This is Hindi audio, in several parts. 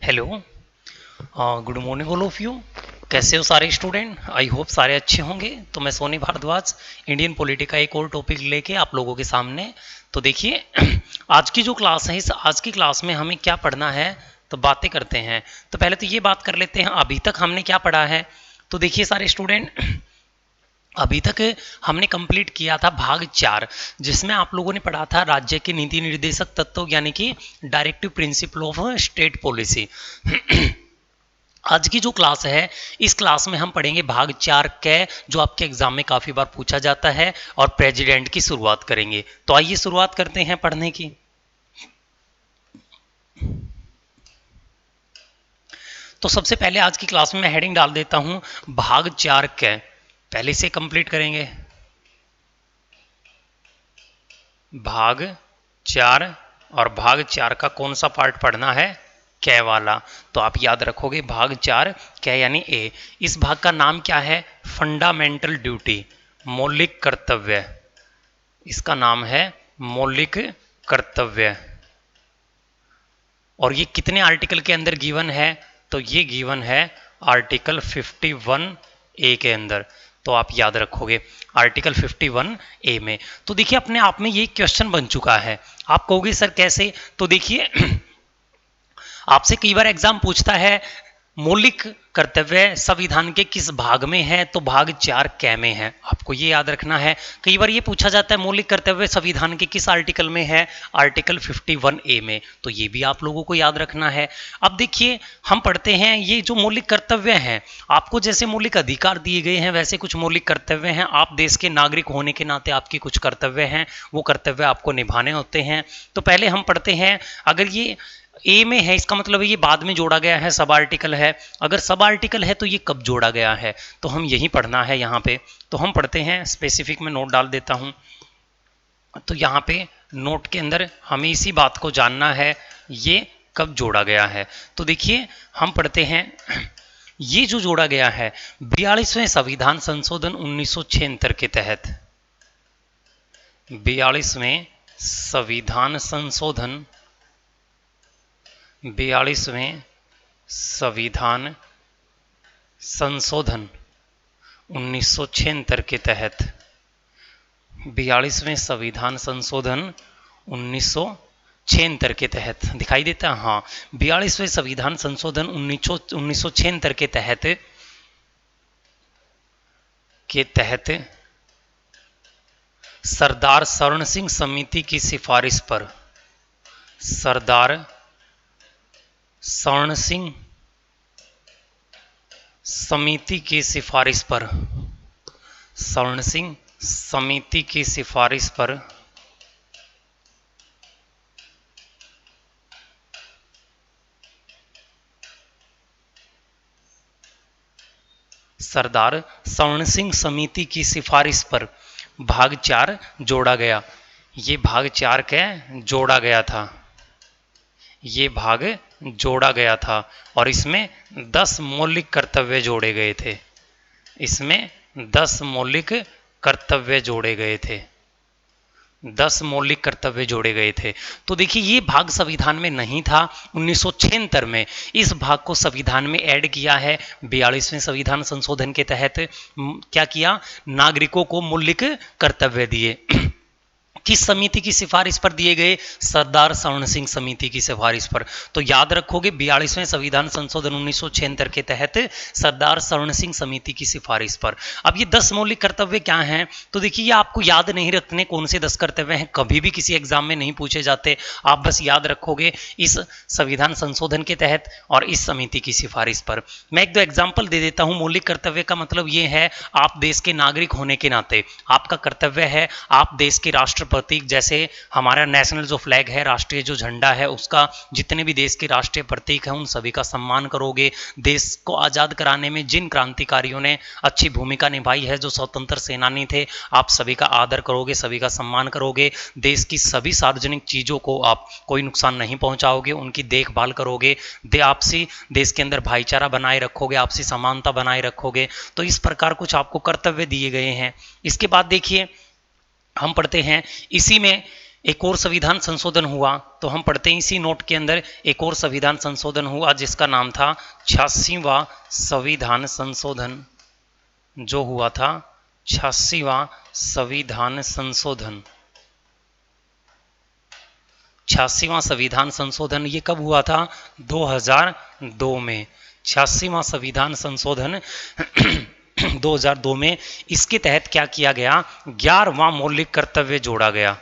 Hello, good morning all of you. कैसे हो सारे स्टूडेंट? आई होप सारे अच्छे होंगे। तो मैं सोनी भारद्वाज इंडियन पॉलिटी का एक और टॉपिक लेके आप लोगों के सामने। तो देखिए आज की जो क्लास है, इस आज की क्लास में हमें क्या पढ़ना है, तो बातें करते हैं। तो पहले तो ये बात कर लेते हैं अभी तक हमने क्या पढ़ा है। तो देखिए सारे स्टूडेंट, अभी तक हमने कंप्लीट किया था भाग 4, जिसमें आप लोगों ने पढ़ा था राज्य के नीति निर्देशक तत्व यानी कि directive principle of state policy. आज की जो क्लास है, इस क्लास में हम पढ़ेंगे भाग 4 कै, जो आपके एग्जाम में काफ़ी बार पूछा जाता है, और प्रेसिडेंट की शुरुआत करेंगे। तो आइए शुरुआत करते हैं पढ़ने की। तो सबसे पहले आज की क्लास में मैं हेडिंग डाल देता हूं भाग 4 कै। पहले से कंप्लीट करेंगे भाग 4, और भाग 4 का कौन सा पार्ट पढ़ना है? कै वाला। तो आप याद रखोगे भाग 4 कै यानी ए। इस भाग का नाम क्या है? फंडामेंटल ड्यूटी, मौलिक कर्तव्य। इसका नाम है मौलिक कर्तव्य। और ये कितने आर्टिकल के अंदर गिवन है? तो ये गिवन है आर्टिकल 51 ए के अंदर। तो आप याद रखोगे आर्टिकल 51 ए में। तो देखिए अपने आप में ये क्वेश्चन बन चुका है। आप कहोगे सर कैसे? तो देखिए आपसे कई बार एग्जाम पूछता है मौलिक कर्तव्य संविधान के किस भाग में है, तो भाग 4 कै में है। आपको ये याद रखना है। कई बार ये पूछा जाता है मौलिक कर्तव्य संविधान के किस आर्टिकल में है, आर्टिकल 51 ए में। तो ये भी आप लोगों को याद रखना है। अब देखिए हम पढ़ते हैं ये जो मौलिक कर्तव्य हैं, आपको जैसे मौलिक अधिकार दिए गए हैं वैसे कुछ मौलिक कर्तव्य हैं। आप देश के नागरिक होने के नाते आपकी कुछ कर्तव्य हैं, वो कर्तव्य आपको निभाने होते हैं। तो पहले हम पढ़ते हैं, अगर ये ए में है इसका मतलब ये बाद में जोड़ा गया है, सब आर्टिकल है। अगर सब आर्टिकल है तो ये कब जोड़ा गया है, तो हम यही पढ़ना है यहाँ पे। तो हम पढ़ते हैं, स्पेसिफिक में नोट डाल देता हूँ। तो यहाँ पे नोट के अंदर हमें इसी बात को जानना है, ये कब जोड़ा गया है। तो देखिए हम पढ़ते हैं, ये जो जोड़ा गया है 42वें संविधान संशोधन 1976 के तहत। 42वें संविधान संशोधन, 42वें संविधान संशोधन 1976 के तहत। 42वें संविधान संशोधन 1976 के तहत दिखाई देता है। हाँ, 42वें संविधान संशोधन 1976 के तहत सरदार स्वर्ण सिंह समिति की सिफारिश पर, सरदार स्वर्ण सिंह समिति की सिफारिश पर, स्वर्ण सिंह समिति की सिफारिश पर सरदार स्वर्ण सिंह समिति की सिफारिश पर भाग 4 जोड़ा गया। ये भाग 4 के जोड़ा गया था, ये भाग जोड़ा गया था, और इसमें 10 मौलिक कर्तव्य जोड़े गए थे। इसमें 10 मौलिक कर्तव्य जोड़े गए थे, 10 मौलिक कर्तव्य जोड़े गए थे। तो देखिए ये भाग संविधान में नहीं था 1976 में, इस भाग को संविधान में ऐड किया है 42वें संविधान संशोधन के तहत। क्या किया? नागरिकों को मौलिक कर्तव्य दिए। किस समिति की सिफारिश पर दिए गए? सरदार स्वर्ण सिंह समिति की सिफारिश पर। तो याद रखोगे 42वें संविधान संशोधन 1976 के तहत सरदार स्वर्ण सिंह समिति की सिफारिश पर। अब ये 10 मौलिक कर्तव्य क्या हैं? तो देखिए ये आपको याद नहीं रखने कौन से 10 कर्तव्य हैं, कभी भी किसी एग्जाम में नहीं पूछे जाते। आप बस याद रखोगे इस संविधान संशोधन के तहत और इस समिति की सिफारिश पर। मैं एक दो एग्जाम्पल दे देता हूं। मौलिक कर्तव्य का मतलब ये है, आप देश के नागरिक होने के नाते आपका कर्तव्य है, आप देश के राष्ट्र प्रतीक, जैसे हमारा नेशनल जो फ्लैग है, राष्ट्रीय जो झंडा है, उसका जितने भी देश के राष्ट्रीय प्रतीक हैं उन सभी का सम्मान करोगे। देश को आज़ाद कराने में जिन क्रांतिकारियों ने अच्छी भूमिका निभाई है, जो स्वतंत्र सेनानी थे, आप सभी का आदर करोगे, सभी का सम्मान करोगे। देश की सभी सार्वजनिक चीज़ों को आप कोई नुकसान नहीं पहुंचाओगे, उनकी देखभाल करोगे। आपसी देश के अंदर भाईचारा बनाए रखोगे, आपसी समानता बनाए रखोगे। तो इस प्रकार कुछ आपको कर्तव्य दिए गए हैं। इसके बाद देखिए हम पढ़ते हैं, इसी में एक और संविधान संशोधन हुआ, तो हम पढ़ते हैं इसी नोट के अंदर एक और संविधान संशोधन हुआ जिसका नाम था 86वां संविधान संशोधन, जो हुआ था 86वां संविधान संशोधन। 86वां संविधान संशोधन ये कब हुआ था? 2002 में। 86वां संविधान संशोधन 2002 में। इसके तहत क्या किया गया? 11वां मौलिक कर्तव्य जोड़ा गया।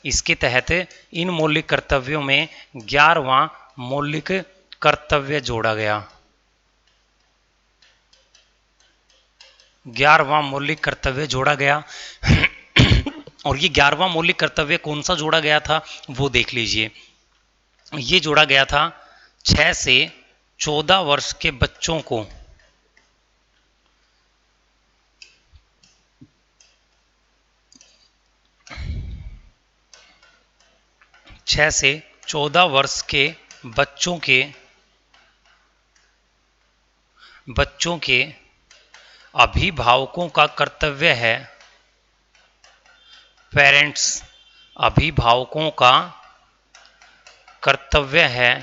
इसके तहत इन मौलिक कर्तव्यों में 11वां मौलिक कर्तव्य जोड़ा गया। 11वां मौलिक कर्तव्य जोड़ा गया। और ये 11वां मौलिक कर्तव्य कौन सा जोड़ा गया था वो देख लीजिए। ये जोड़ा गया था 6 से 14 वर्ष के बच्चों को 6 से 14 वर्ष के बच्चों के अभिभावकों का कर्तव्य है, पेरेंट्स अभिभावकों का कर्तव्य है,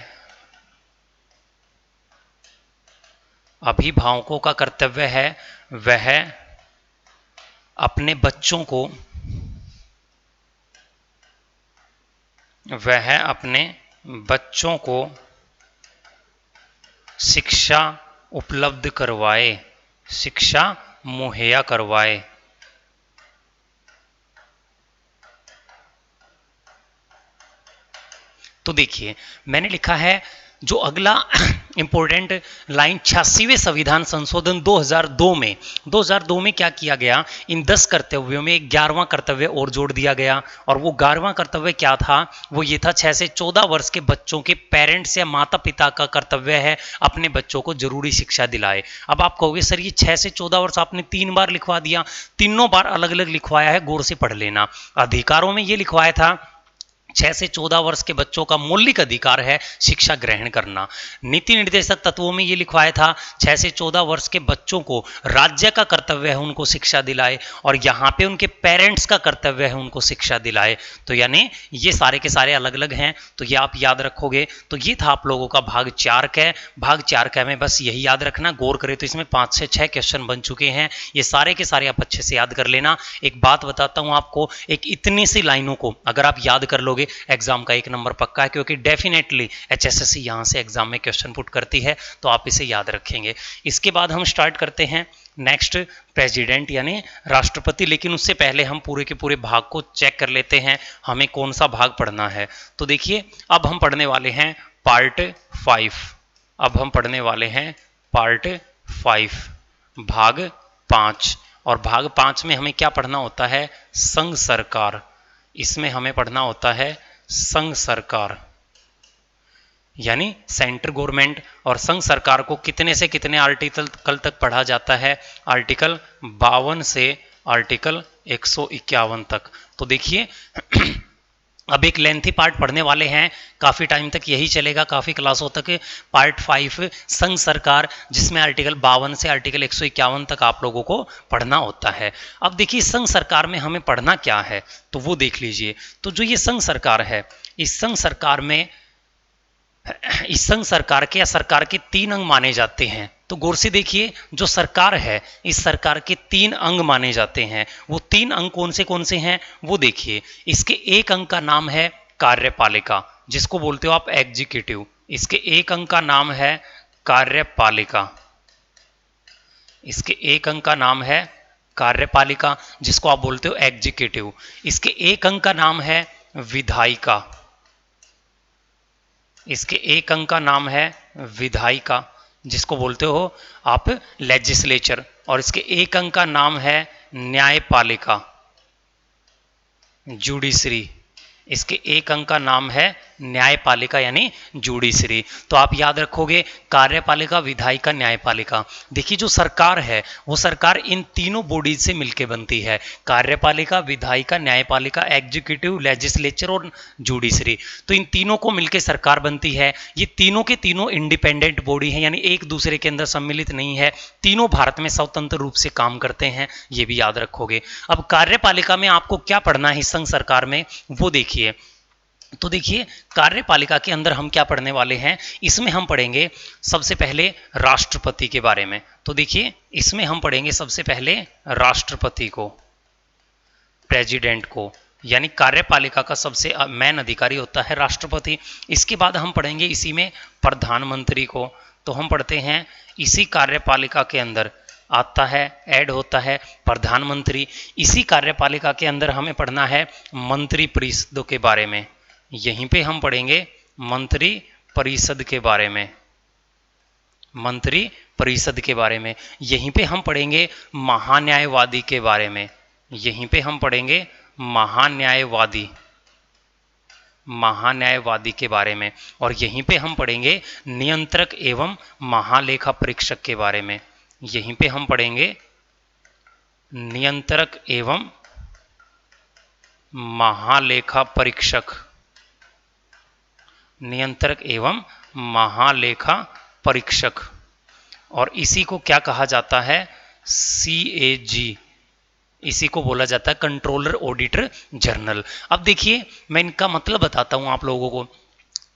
अभिभावकों का कर्तव्य है वह अपने बच्चों को शिक्षा उपलब्ध करवाए, शिक्षा मुहैया करवाए। तो देखिए मैंने लिखा है जो अगला इंपॉर्टेंट लाइन 86वें संविधान संशोधन 2002 में क्या किया गया? इन 10 कर्तव्यों में 11वां कर्तव्य और जोड़ दिया गया। और वो 11वां कर्तव्य क्या था? वो ये था 6 से 14 वर्ष के बच्चों के पेरेंट्स या माता पिता का कर्तव्य है अपने बच्चों को जरूरी शिक्षा दिलाए। अब आप कहोगे सर ये 6 से 14 वर्ष आपने 3 बार लिखवा दिया, तीनों बार अलग अलग लिखवाया है, गौर से पढ़ लेना। अधिकारों में ये लिखवाया था 6 से 14 वर्ष के बच्चों का मौलिक अधिकार है शिक्षा ग्रहण करना। नीति निर्देशक तत्वों में यह लिखवाया था 6 से 14 वर्ष के बच्चों को राज्य का कर्तव्य है उनको शिक्षा दिलाए, और यहाँ पे उनके पेरेंट्स का कर्तव्य है उनको शिक्षा दिलाए। तो यानी ये सारे के सारे अलग अलग हैं, तो ये आप याद रखोगे। तो ये था आप लोगों का भाग 4 का। भाग 4 का में बस यही याद रखना, गौर करें तो इसमें 5 से 6 क्वेश्चन बन चुके हैं, ये सारे के सारे आप अच्छे से याद कर लेना। एक बात बताता हूँ आपको, एक इतनी सी लाइनों को अगर आप याद कर लोगे एग्जाम का 1 नंबर पक्का है, क्योंकि डेफिनेटली एचएसएससी यहां से एग्जाम में क्वेश्चन पुट करती है, तो आप इसे याद रखेंगे। इसके बाद हम स्टार्ट करते हैं नेक्स्ट प्रेसिडेंट यानी राष्ट्रपति। लेकिन उससे पहले हम पूरे के पूरे भाग को चेक कर लेते हैं हमें कौन सा भाग पढ़ना है। तो देखिए अब हम पढ़ने वाले हैं पार्ट 5। अब हम पढ़ने वाले हैं पार्ट 5 भाग 5। और भाग 5 में हमें क्या पढ़ना होता है? संघ सरकार। इसमें हमें पढ़ना होता है संघ सरकार यानी सेंट्रल गवर्नमेंट। और संघ सरकार को कितने से कितने आर्टिकल तक पढ़ा जाता है? आर्टिकल 52 से आर्टिकल 151 तक। तो देखिए अब एक लेंथी पार्ट पढ़ने वाले हैं, काफ़ी टाइम तक यही चलेगा, काफ़ी क्लासों तक। पार्ट 5 संघ सरकार, जिसमें आर्टिकल 52 से आर्टिकल 151 तक आप लोगों को पढ़ना होता है। अब देखिए संघ सरकार में हमें पढ़ना क्या है तो वो देख लीजिए। तो जो ये संघ सरकार है, इस संघ सरकार के या सरकार के 3 अंग माने जाते हैं। तो गौर से देखिए जो सरकार है इस सरकार के 3 अंग माने जाते हैं। वो 3 अंग कौन से हैं वो देखिए। इसके एक अंग का नाम है कार्यपालिका, जिसको बोलते हो आप एग्जीक्यूटिव। इसके एक अंग का नाम है कार्यपालिका। इसके एक अंग का नाम है कार्यपालिका, जिसको आप बोलते हो एग्जीक्यूटिव। इसके एक अंग का नाम है विधायिका। इसके एक अंग का नाम है विधायिका, जिसको बोलते हो आप लेजिस्लेचर। और इसके एक अंग का नाम है न्यायपालिका, जुडिशरी। इसके एक अंग का नाम है न्यायपालिका यानी जुडिशरी। तो आप याद रखोगे कार्यपालिका, विधायिका, न्यायपालिका। देखिए जो सरकार है वो सरकार इन तीनों बॉडीज से मिलकर बनती है, कार्यपालिका, विधायिका, न्यायपालिका, एग्जीक्यूटिव, लेजिस्लेचर और जुडिशरी। तो इन तीनों को मिलकर सरकार बनती है। ये तीनों के तीनों इंडिपेंडेंट बॉडी है, यानी एक दूसरे के अंदर सम्मिलित नहीं है, तीनों भारत में स्वतंत्र रूप से काम करते हैं, ये भी याद रखोगे। अब कार्यपालिका में आपको क्या पढ़ना है संघ सरकार में वो देखिए। तो देखिए कार्यपालिका के अंदर हम क्या पढ़ने वाले हैं, इसमें हम पढ़ेंगे सबसे पहले राष्ट्रपति के बारे में। तो देखिए इसमें हम पढ़ेंगे सबसे पहले राष्ट्रपति को, प्रेसिडेंट को, यानी कार्यपालिका का सबसे मेन अधिकारी होता है राष्ट्रपति। इसके बाद हम पढ़ेंगे इसी में प्रधानमंत्री को। तो हम पढ़ते हैं इसी कार्यपालिका के अंदर आता है, ऐड होता है प्रधानमंत्री। इसी कार्यपालिका के अंदर हमें पढ़ना है मंत्री परिषद के बारे में। यहीं पे हम पढ़ेंगे मंत्री परिषद के बारे में, मंत्री परिषद के बारे में। यहीं पे हम पढ़ेंगे महान्यायवादी के बारे में। यहीं पे हम पढ़ेंगे महान्यायवादी, महान्यायवादी के बारे में। और यहीं पे हम पढ़ेंगे नियंत्रक एवं महालेखा परीक्षक के बारे में। यहीं पे हम पढ़ेंगे नियंत्रक एवं महालेखा परीक्षक, नियंत्रक एवं महालेखा परीक्षक। और इसी को क्या कहा जाता है, CAG, इसी को बोला जाता है कंट्रोलर ऑडिटर जनरल। अब देखिए मैं इनका मतलब बताता हूं आप लोगों को।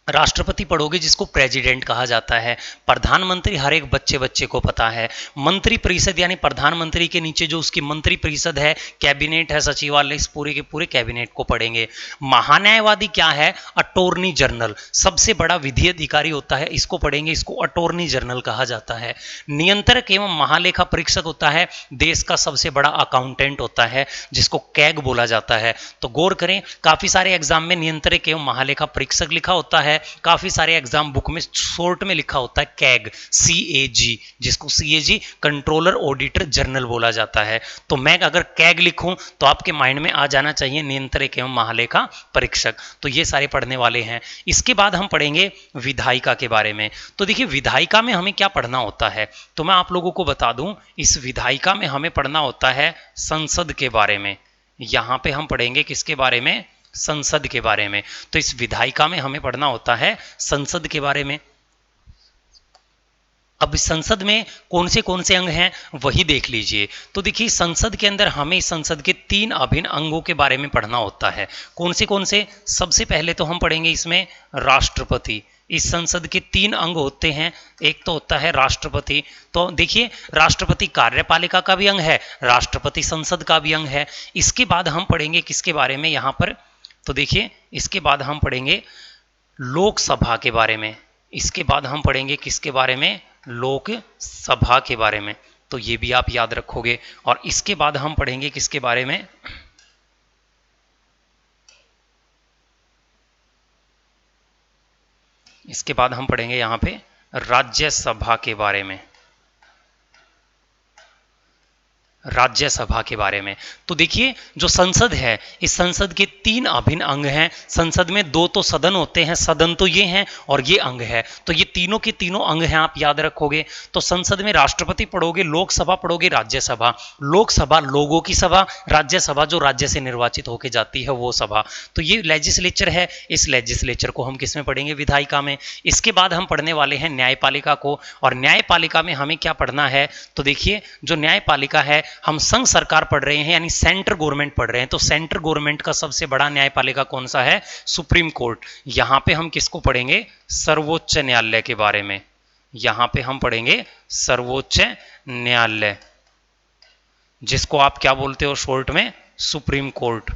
राष्ट्रपति पढ़ोगे जिसको प्रेसिडेंट कहा जाता है, प्रधानमंत्री हर एक बच्चे को पता है, मंत्री परिषद यानी प्रधानमंत्री के नीचे जो उसकी मंत्री परिषद है, कैबिनेट है, सचिवालय, इस पूरे के पूरे कैबिनेट को पढ़ेंगे। महान्यायवादी क्या है, अटॉर्नी जनरल, सबसे बड़ा विधि अधिकारी होता है, इसको पढ़ेंगे, इसको अटॉर्नी जनरल कहा जाता है। नियंत्रक एवं महालेखा परीक्षक होता है, देश का सबसे बड़ा अकाउंटेंट होता है, जिसको कैग बोला जाता है। तो गौर करें काफी सारे एग्जाम में नियंत्रक एवं महालेखा परीक्षक लिखा होता है, काफी सारे एग्जाम बुक में शॉर्ट में लिखा होता है कैग, CAG, जिसको CAG कंट्रोलर ऑडिटर जनरल बोला जाता है। तो मैं अगर कैग लिखूं तो आपके माइंड में आ जाना चाहिए नियंत्रक एवं महालेखा परीक्षक। तो ये सारे पढ़ने वाले हैं। इसके बाद हम पढ़ेंगे विधायिका के बारे में। तो देखिए विधायिका में हमें क्या पढ़ना होता है, तो मैं आप लोगों को बता दूं, इस विधायिका में हमें पढ़ना होता है संसद के बारे में। यहां पे हम पढ़ेंगे किसके बारे में, संसद के बारे में। तो इस विधायिका में हमें पढ़ना होता है संसद के बारे में। अब इस संसद में कौन से अंग हैं वही देख लीजिए। तो देखिए संसद के अंदर हमें संसद के 3 अभिन्न अंगों के बारे में पढ़ना होता है। कौन से? सबसे पहले तो हम पढ़ेंगे इसमें राष्ट्रपति। इस संसद के 3 अंग होते हैं, एक तो होता है राष्ट्रपति। तो देखिए राष्ट्रपति कार्यपालिका का भी अंग है, राष्ट्रपति संसद का भी अंग है। इसके बाद हम पढ़ेंगे किसके बारे में यहां पर, तो देखिए इसके बाद हम पढ़ेंगे लोकसभा के बारे में। इसके बाद हम पढ़ेंगे किसके बारे में, लोकसभा के बारे में। तो ये भी आप याद रखोगे। और इसके बाद हम पढ़ेंगे किसके बारे में, इसके बाद हम पढ़ेंगे यहां पे राज्यसभा के बारे में, राज्यसभा के बारे में। तो देखिए जो संसद है, इस संसद के 3 अभिन्न अंग हैं। संसद में 2 तो सदन होते हैं, सदन तो ये हैं और ये अंग है। तो ये तीनों के तीनों अंग हैं, आप याद रखोगे। तो संसद में राष्ट्रपति पढ़ोगे, लोकसभा पढ़ोगे, राज्यसभा। लोकसभा लोगों की सभा, राज्यसभा जो राज्य से निर्वाचित होकर जाती है वो सभा। तो ये लेजिस्लेचर है, इस लेजिस्लेचर को हम किस में पढ़ेंगे, विधायिका में। इसके बाद हम पढ़ने वाले हैं न्यायपालिका को। और न्यायपालिका में हमें क्या पढ़ना है, तो देखिए जो न्यायपालिका है, हम संघ सरकार पढ़ रहे हैं यानी सेंट्रल गवर्नमेंट पढ़ रहे हैं। तो सेंट्रल गवर्नमेंट का सबसे बड़ा न्यायपालिका कौन सा है, सुप्रीम कोर्ट। यहां पे हम किसको पढ़ेंगे, सर्वोच्च न्यायालय के बारे में। यहां पे हम पढ़ेंगे सर्वोच्च न्यायालय, जिसको आप क्या बोलते हो शॉर्ट में, सुप्रीम कोर्ट,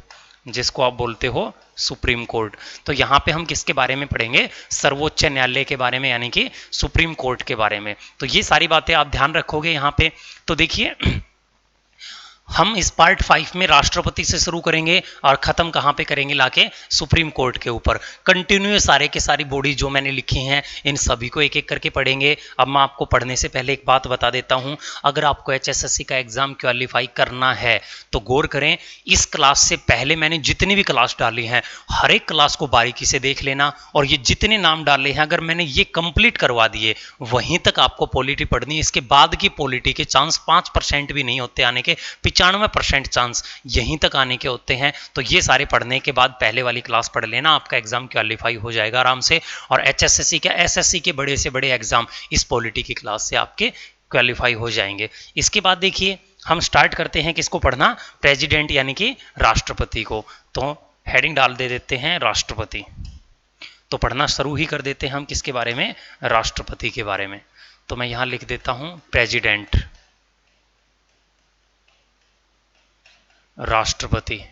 जिसको आप बोलते हो सुप्रीम कोर्ट। तो यहां पे हम किसके बारे में पढ़ेंगे, सर्वोच्च न्यायालय के बारे में, यानी कि सुप्रीम कोर्ट के बारे में। तो ये सारी बातें आप ध्यान रखोगे यहां पे। तो देखिए हम इस पार्ट 5 में राष्ट्रपति से शुरू करेंगे और खत्म कहां पे करेंगे, लाके सुप्रीम कोर्ट के ऊपर। कंटिन्यूअस सारे के सारी बॉडी जो मैंने लिखी हैं इन सभी को एक एक करके पढ़ेंगे। अब मैं आपको पढ़ने से पहले एक बात बता देता हूं, अगर आपको HSSC का एग्जाम क्वालिफाई करना है तो गौर करें, इस क्लास से पहले मैंने जितनी भी क्लास डाली हैं हर एक क्लास को बारीकी से देख लेना। और ये जितने नाम डाले हैं अगर मैंने ये कंप्लीट करवा दिए, वहीं तक आपको पॉलिटी पढ़नी है। इसके बाद की पॉलिटी के चांस 5% भी नहीं होते आने के, 95% चांस यहीं तक आने के होते हैं। तो ये सारे पढ़ने के बाद पहले वाली क्लास पढ़ लेना, आपका एग्जाम क्वालिफाई हो जाएगा आराम से। और HSSC के SSC के बड़े से बड़े एग्जाम इस पॉलिटी की क्लास से आपके क्वालिफाई हो जाएंगे। इसके बाद देखिए हम स्टार्ट करते हैं किसको पढ़ना, प्रेसिडेंट यानी कि राष्ट्रपति को। तो हेडिंग डाल दे देते हैं राष्ट्रपति। तो पढ़ना शुरू ही कर देते हैं हम किसके बारे में, राष्ट्रपति के बारे में। तो मैं यहां लिख देता हूं प्रेसिडेंट, राष्ट्रपति।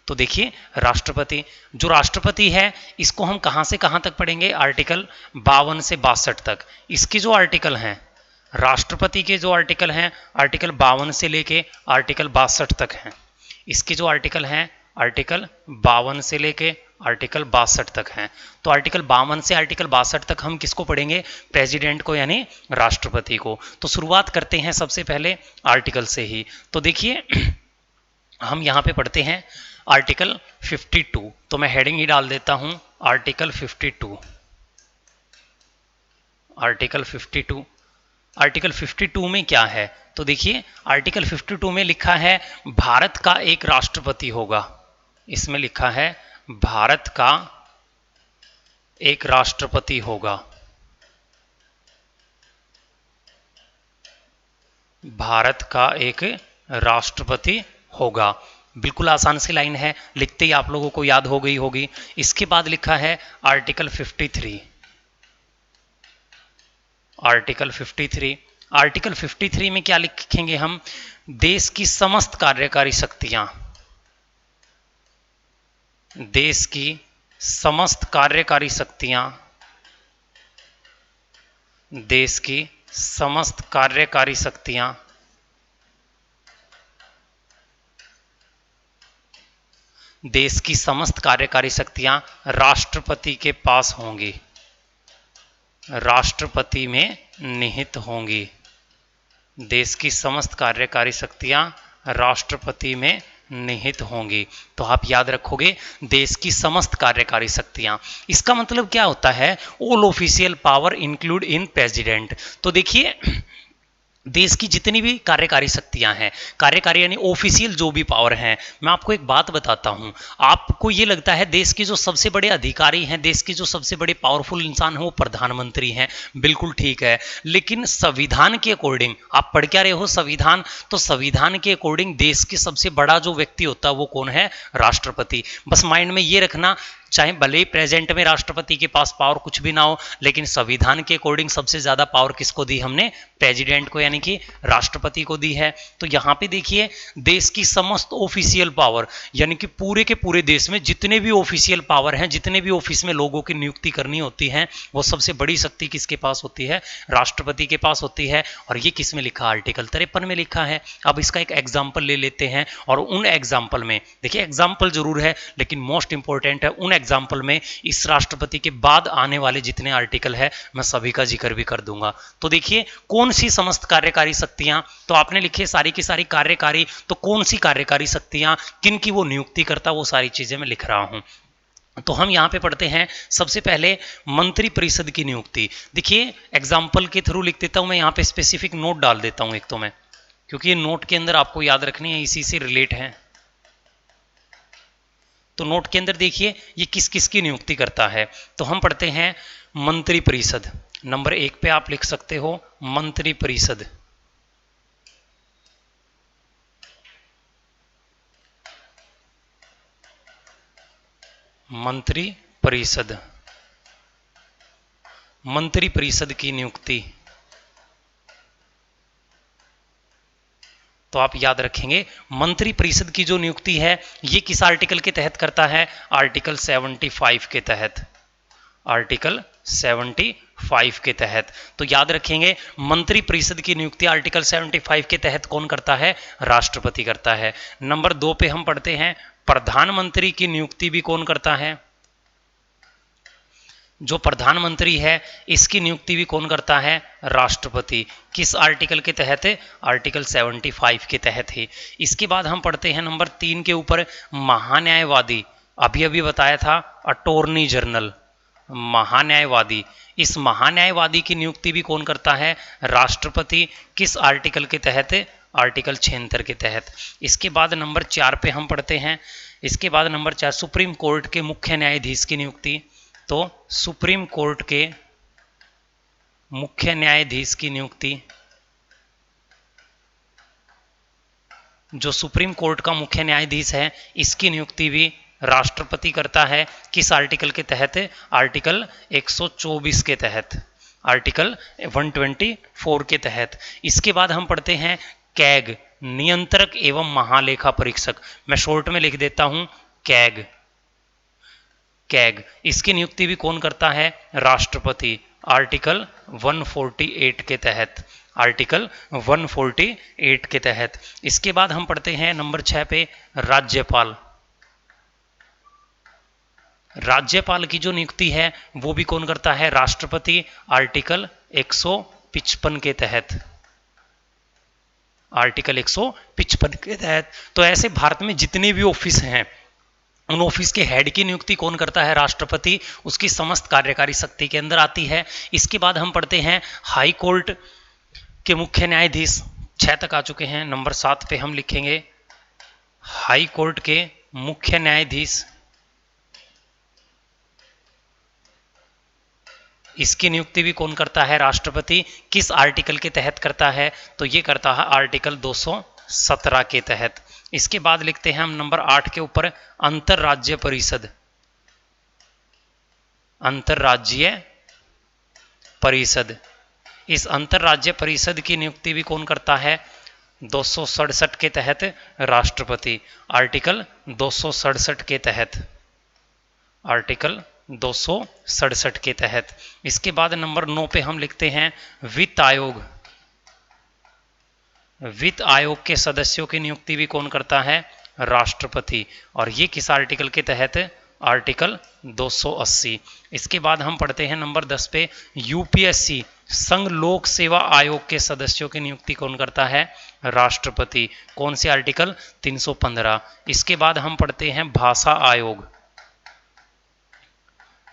तो देखिए राष्ट्रपति, जो राष्ट्रपति है इसको हम कहां से कहां तक पढ़ेंगे, आर्टिकल 52 से 62 तक। इसके जो आर्टिकल हैं, राष्ट्रपति के जो आर्टिकल हैं, आर्टिकल 52 से लेके आर्टिकल 62 तक हैं। इसके जो आर्टिकल हैं, आर्टिकल 52 से लेके आर्टिकल 62 तक हैं। तो आर्टिकल 52 से आर्टिकल 62 तक हम किसको पढ़ेंगे, प्रेसिडेंट को, यानी राष्ट्रपति को। तो शुरुआत करते हैं सबसे पहले आर्टिकल से ही। तो देखिए हम यहां पे पढ़ते हैं आर्टिकल 52। तो मैं हेडिंग ही डाल देता हूं आर्टिकल 52। आर्टिकल 52, आर्टिकल 52 में क्या है, तो देखिए आर्टिकल 52 में लिखा है भारत का एक राष्ट्रपति होगा। इसमें लिखा है भारत का एक राष्ट्रपति होगा, भारत का एक राष्ट्रपति होगा। बिल्कुल आसान सी लाइन है, लिखते ही आप लोगों को याद हो गई होगी। इसके बाद लिखा है आर्टिकल 53। आर्टिकल 53, आर्टिकल 53 में क्या लिखेंगे हम, देश की समस्त कार्यकारी शक्तियां, देश की समस्त कार्यकारी शक्तियां, देश की समस्त कार्यकारी शक्तियां देश की समस्त कार्यकारी शक्तियां राष्ट्रपति के पास होंगी, राष्ट्रपति में निहित होंगी। देश की समस्त कार्यकारी शक्तियां राष्ट्रपति में निहित होंगी। तो आप याद रखोगे देश की समस्त कार्यकारी शक्तियां, इसका मतलब क्या होता है, all official power include in president. तो देखिए देश की जितनी भी कार्यकारी शक्तियां हैं, कार्यकारी यानी ऑफिशियल जो भी पावर हैं, मैं आपको एक बात बताता हूं। आपको ये लगता है देश के जो सबसे बड़े अधिकारी हैं, देश के जो सबसे बड़े पावरफुल इंसान हैं वो प्रधानमंत्री हैं, बिल्कुल ठीक है। लेकिन संविधान के अकॉर्डिंग आप पढ़ क्या रहे हो, संविधान, तो संविधान के अकॉर्डिंग देश के सबसे बड़ा जो व्यक्ति होता है वो कौन है, राष्ट्रपति। बस माइंड में ये रखना, चाहे भले ही प्रेजेंट में राष्ट्रपति के पास पावर कुछ भी ना हो, लेकिन संविधान के अकॉर्डिंग सबसे ज्यादा पावर किसको दी हमने, प्रेसिडेंट को, यानी कि राष्ट्रपति को दी है। तो यहां पे देखिए देश की समस्त ऑफिशियल पावर, यानी कि पूरे के पूरे देश में जितने भी ऑफिशियल पावर हैं, जितने भी ऑफिस में लोगों की नियुक्ति करनी होती है, वो सबसे बड़ी शक्ति किसके पास होती है, राष्ट्रपति के पास होती है। और ये किस में लिखा, आर्टिकल 53 में लिखा है। अब इसका एक एग्जाम्पल ले लेते हैं, और उन एग्जाम्पल में देखिए एग्जाम्पल जरूर है लेकिन मोस्ट इंपॉर्टेंट है, उन एग्जाम्पल में इस राष्ट्रपति के बाद आने वाले जितने आर्टिकल है मैं सभी का जिक्र भी कर दूंगा। तो देखिए कौन सी समस्त कार्यकारी शक्तियां, तो आपने लिखे सारी की सारी कार्यकारी, तो कौन सी कार्यकारी शक्तियां किन की वो नियुक्ति करता, वो सारी चीजें मैं लिख रहा हूं। तो हम यहां पे पढ़ते हैं सबसे पहले मंत्री परिषद की नियुक्ति। देखिए एग्जाम्पल के थ्रू लिख देता हूं मैं, यहां पे स्पेसिफिक नोट डाल देता हूं एक तो मैं, क्योंकि ये नोट के अंदर आपको याद रखनी है, इसी से रिलेट है। तो नोट के अंदर देखिए ये किस किस की नियुक्ति करता है। तो हम पढ़ते हैं मंत्री परिषद, नंबर 1 पे आप लिख सकते हो मंत्री परिषद। मंत्री परिषद, मंत्री परिषद की नियुक्ति, तो आप याद रखेंगे मंत्री परिषद की जो नियुक्ति है ये किस आर्टिकल के तहत करता है, आर्टिकल 75 के तहत, आर्टिकल 75 के तहत। तो याद रखेंगे मंत्री परिषद की नियुक्ति आर्टिकल 75 के तहत कौन करता है, राष्ट्रपति करता है। नंबर 2 पे हम पढ़ते हैं प्रधानमंत्री की नियुक्ति भी कौन करता है, जो प्रधानमंत्री है इसकी नियुक्ति भी कौन करता है, राष्ट्रपति। किस आर्टिकल के तहत, आर्टिकल 75 के तहत है। इसके बाद हम पढ़ते हैं नंबर 3 के ऊपर महान्यायवादी, अभी अभी बताया था अटॉर्नी जनरल, महान्यायवादी। इस महान्यायवादी की नियुक्ति भी कौन करता है, राष्ट्रपति। किस आर्टिकल के तहत, आर्टिकल 76 के तहत। इसके बाद नंबर 4 पे हम पढ़ते हैं, इसके बाद नंबर 4 सुप्रीम कोर्ट के मुख्य न्यायाधीश की नियुक्ति। तो सुप्रीम कोर्ट के मुख्य न्यायाधीश की नियुक्ति, जो सुप्रीम कोर्ट का मुख्य न्यायाधीश है इसकी नियुक्ति भी राष्ट्रपति करता है किस आर्टिकल के तहत? आर्टिकल 124 के तहत, आर्टिकल 124 के तहत। इसके बाद हम पढ़ते हैं कैग, नियंत्रक एवं महालेखा परीक्षक। मैं शॉर्ट में लिख देता हूं कैग। कैग इसकी नियुक्ति भी कौन करता है? राष्ट्रपति, आर्टिकल 148 के तहत, आर्टिकल 148 के तहत। इसके बाद हम पढ़ते हैं नंबर 6 पे राज्यपाल। राज्यपाल की जो नियुक्ति है वो भी कौन करता है? राष्ट्रपति, आर्टिकल 155 के तहत, आर्टिकल 155 के तहत। तो ऐसे भारत में जितने भी ऑफिस हैं उन ऑफिस के हेड की नियुक्ति कौन करता है? राष्ट्रपति, उसकी समस्त कार्यकारी शक्ति के अंदर आती है। इसके बाद हम पढ़ते हैं हाई कोर्ट के मुख्य न्यायाधीश। 6 तक आ चुके हैं, नंबर 7 पे हम लिखेंगे हाई कोर्ट के मुख्य न्यायाधीश। इसकी नियुक्ति भी कौन करता है? राष्ट्रपति। किस आर्टिकल के तहत करता है? तो ये करता है आर्टिकल 217 के तहत। इसके बाद लिखते हैं हम नंबर 8 के ऊपर अंतरराज्य परिषद। अंतरराज्यीय परिषद, इस अंतरराज्य परिषद की नियुक्ति भी कौन करता है? 267 के तहत राष्ट्रपति, आर्टिकल 267 के तहत, आर्टिकल 267 के तहत। इसके बाद नंबर 9 पे हम लिखते हैं वित्त आयोग। वित्त आयोग के सदस्यों की नियुक्ति भी कौन करता है? राष्ट्रपति। और ये किस आर्टिकल के तहत? आर्टिकल 280। इसके बाद हम पढ़ते हैं नंबर 10 पे यूपीएससी संघ लोक सेवा आयोग के सदस्यों की नियुक्ति कौन करता है? राष्ट्रपति। कौन से आर्टिकल? 315। इसके बाद हम पढ़ते हैं भाषा आयोग।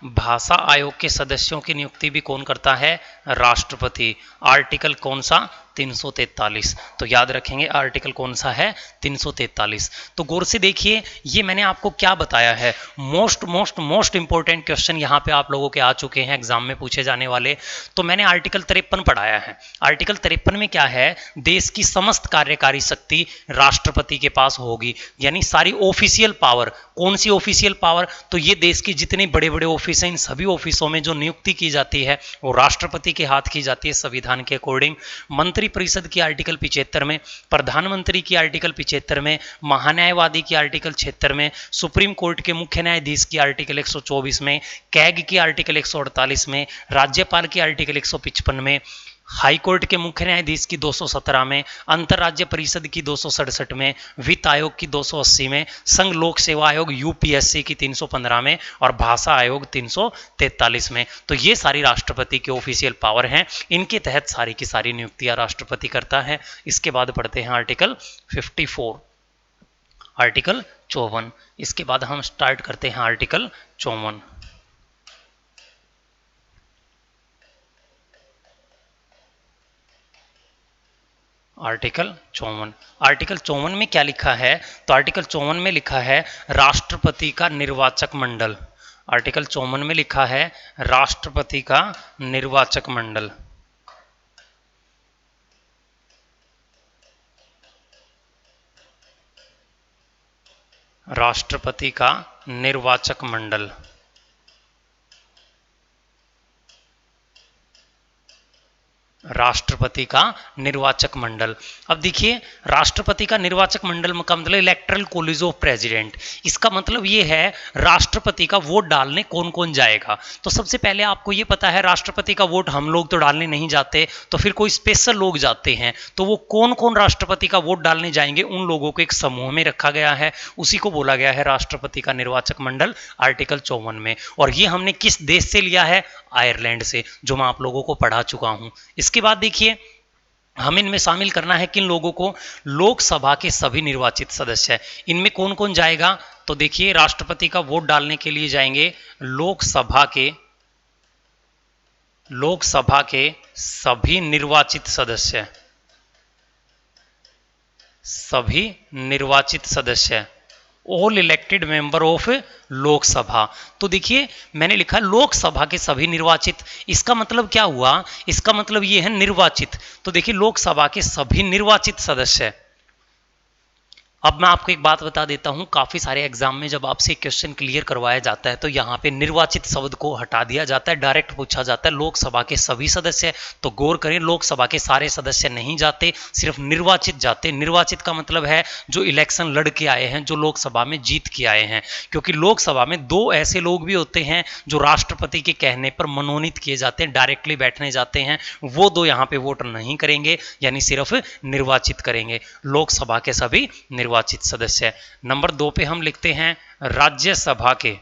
भाषा आयोग के सदस्यों की नियुक्ति भी कौन करता है? राष्ट्रपति। आर्टिकल कौन सा? 343। तो याद रखेंगे आर्टिकल कौन सा है? 343। तो गौर से देखिए, ये मैंने आपको क्या बताया है, मोस्ट इंपॉर्टेंट क्वेश्चन यहाँ पे आप लोगों के आ चुके हैं एग्जाम में पूछे जाने वाले। तो मैंने आर्टिकल 53 पढ़ाया है। आर्टिकल 53 में क्या है? देश की समस्त कार्यकारी शक्ति राष्ट्रपति के पास होगी, यानी सारी ऑफिशियल पावर। कौन सी ऑफिशियल पावर? तो ये देश की जितने बड़े बड़े ऑफिस हैं, इन सभी ऑफिसों में जो नियुक्ति की जाती है वो राष्ट्रपति के हाथ की जाती है संविधान के अकॉर्डिंग। मंत्री परिषद की आर्टिकल 75 में, प्रधानमंत्री की आर्टिकल 75 में, महान्यायवादी की आर्टिकल 76 में, सुप्रीम कोर्ट के मुख्य न्यायाधीश की आर्टिकल 124 में, कैग की आर्टिकल 148 में, राज्यपाल की आर्टिकल 155 में, हाई कोर्ट के मुख्य न्यायाधीश की 217 में, अंतरराज्य परिषद की 267 में, वित्त आयोग की 280 में, संघ लोक सेवा आयोग यूपीएससी की 315 में और भाषा आयोग 343 में। तो ये सारी राष्ट्रपति की ऑफिशियल पावर हैं, इनके तहत सारी की सारी नियुक्तियां राष्ट्रपति करता है। इसके बाद पढ़ते हैं आर्टिकल 54, आर्टिकल 54। इसके बाद हम स्टार्ट करते हैं आर्टिकल 54। आर्टिकल 54। आर्टिकल 54 में क्या लिखा है? तो आर्टिकल 54 में लिखा है राष्ट्रपति का निर्वाचक मंडल। आर्टिकल 54 में लिखा है राष्ट्रपति का निर्वाचक मंडल। राष्ट्रपति का निर्वाचक मंडल। राष्ट्रपति का निर्वाचक मंडल। अब देखिए, राष्ट्रपति का निर्वाचक मंडल का मतलब इलेक्टरल कॉलेज ऑफ प्रेसिडेंट। इसका मतलब ये है राष्ट्रपति का वोट डालने कौन कौन जाएगा। तो सबसे पहले आपको ये पता है राष्ट्रपति का वोट हम लोग तो डालने नहीं जाते, तो फिर कोई स्पेशल लोग जाते हैं। तो वो कौन कौन राष्ट्रपति का वोट डालने जाएंगे, उन लोगों को एक समूह में रखा गया है, उसी को बोला गया है राष्ट्रपति का निर्वाचक मंडल आर्टिकल 54 में। और ये हमने किस देश से लिया है? आयरलैंड से, जो मैं आप लोगों को पढ़ा चुका हूं। इसके बाद देखिए, हम इनमें शामिल करना है किन लोगों को? लोकसभा के सभी निर्वाचित सदस्य। इनमें कौन कौन जाएगा? तो देखिए, राष्ट्रपति का वोट डालने के लिए जाएंगे लोकसभा के सभी निर्वाचित सदस्य, सभी निर्वाचित सदस्य, all elected member of Lok Sabha. तो देखिए, मैंने लिखा लोकसभा के सभी निर्वाचित। इसका मतलब क्या हुआ? इसका मतलब ये है निर्वाचित। तो देखिए, लोकसभा के सभी निर्वाचित सदस्य, अब मैं आपको एक बात बता देता हूं, काफी सारे एग्जाम में जब आपसे क्वेश्चन क्लियर करवाया जाता है तो यहाँ पे निर्वाचित शब्द को हटा दिया जाता है, डायरेक्ट पूछा जाता है लोकसभा के सभी सदस्य। तो गौर करें, लोकसभा के सारे सदस्य नहीं जाते, सिर्फ निर्वाचित जाते। निर्वाचित का मतलब है जो इलेक्शन लड़ के आए हैं, जो लोकसभा में जीत के आए हैं। क्योंकि लोकसभा में दो ऐसे लोग भी होते हैं जो राष्ट्रपति के कहने पर मनोनीत किए जाते हैं, डायरेक्टली बैठने जाते हैं, वो दो यहाँ पे वोट नहीं करेंगे, यानी सिर्फ निर्वाचित करेंगे। लोकसभा के सभी निर्वाचित सदस्य। नंबर 2 पे हम लिखते हैं राज्यसभा के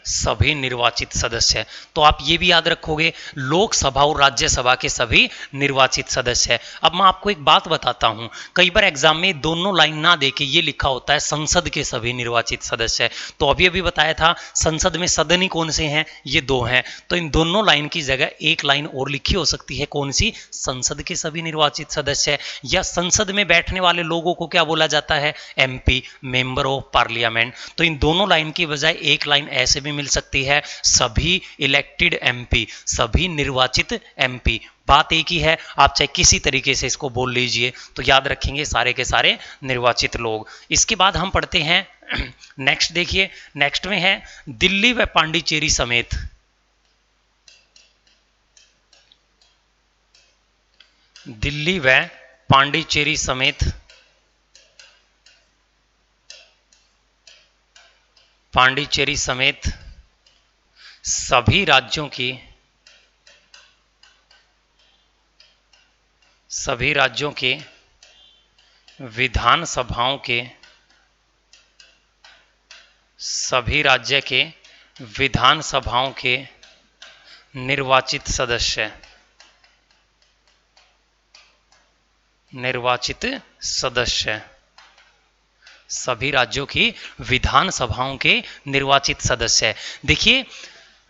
सभी निर्वाचित सदस्य। तो आप ये भी याद रखोगे, लोकसभा और राज्यसभा के सभी निर्वाचित सदस्य। अब मैं आपको एक बात बताता हूं, कई बार एग्जाम में दोनों लाइन ना देके ये लिखा होता है संसद के सभी निर्वाचित सदस्य। तो अभी अभी बताया था संसद में सदन ही कौन से हैं, ये दो हैं। तो इन दोनों लाइन की जगह एक लाइन और लिखी हो सकती है, कौन सी, संसद के सभी निर्वाचित सदस्य। या संसद में बैठने वाले लोगों को क्या बोला जाता है, एमपी, मेंबर ऑफ पार्लियामेंट। तो इन दोनों लाइन की बजाय एक लाइन ऐसे भी मिल सकती है, सभी इलेक्टेड एमपी, सभी निर्वाचित एमपी। बात एक ही है, आप चाहे किसी तरीके से इसको बोल लीजिए, तो याद रखेंगे सारे के सारे निर्वाचित लोग। इसके बाद हम पढ़ते हैं नेक्स्ट। देखिए नेक्स्ट में है दिल्ली व पांडिचेरी समेत, दिल्ली व पांडिचेरी समेत पांडिचेरी समेत सभी राज्यों की विधानसभाओं के सभी राज्य के विधानसभाओं के निर्वाचित सदस्य सभी राज्यों की विधानसभाओं के निर्वाचित सदस्य। देखिए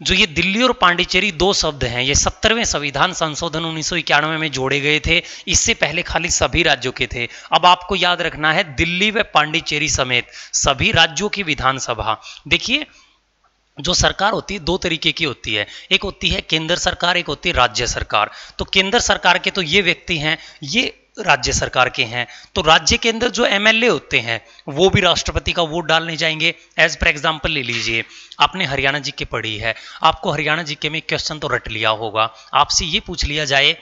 जो ये दिल्ली और पांडिचेरी दो शब्द हैं, ये 17वें संविधान संशोधन 1991 में जोड़े गए थे। इससे पहले खाली सभी राज्यों के थे। अब आपको याद रखना है दिल्ली व पांडिचेरी समेत सभी राज्यों की विधानसभा। देखिए जो सरकार होती है दो तरीके की होती है, एक होती है केंद्र सरकार, एक होती है राज्य सरकार। तो केंद्र सरकार के तो ये व्यक्ति हैं, ये राज्य सरकार के हैं। तो राज्य के अंदर जो एमएलए होते हैं वो भी राष्ट्रपति का वोट डालने जाएंगे। एज पर एग्जांपल ले लीजिए, आपने हरियाणा जीके पढ़ी है, आपको हरियाणा जीके में क्वेश्चन तो रट लिया होगा। आपसे ये पूछ लिया जाए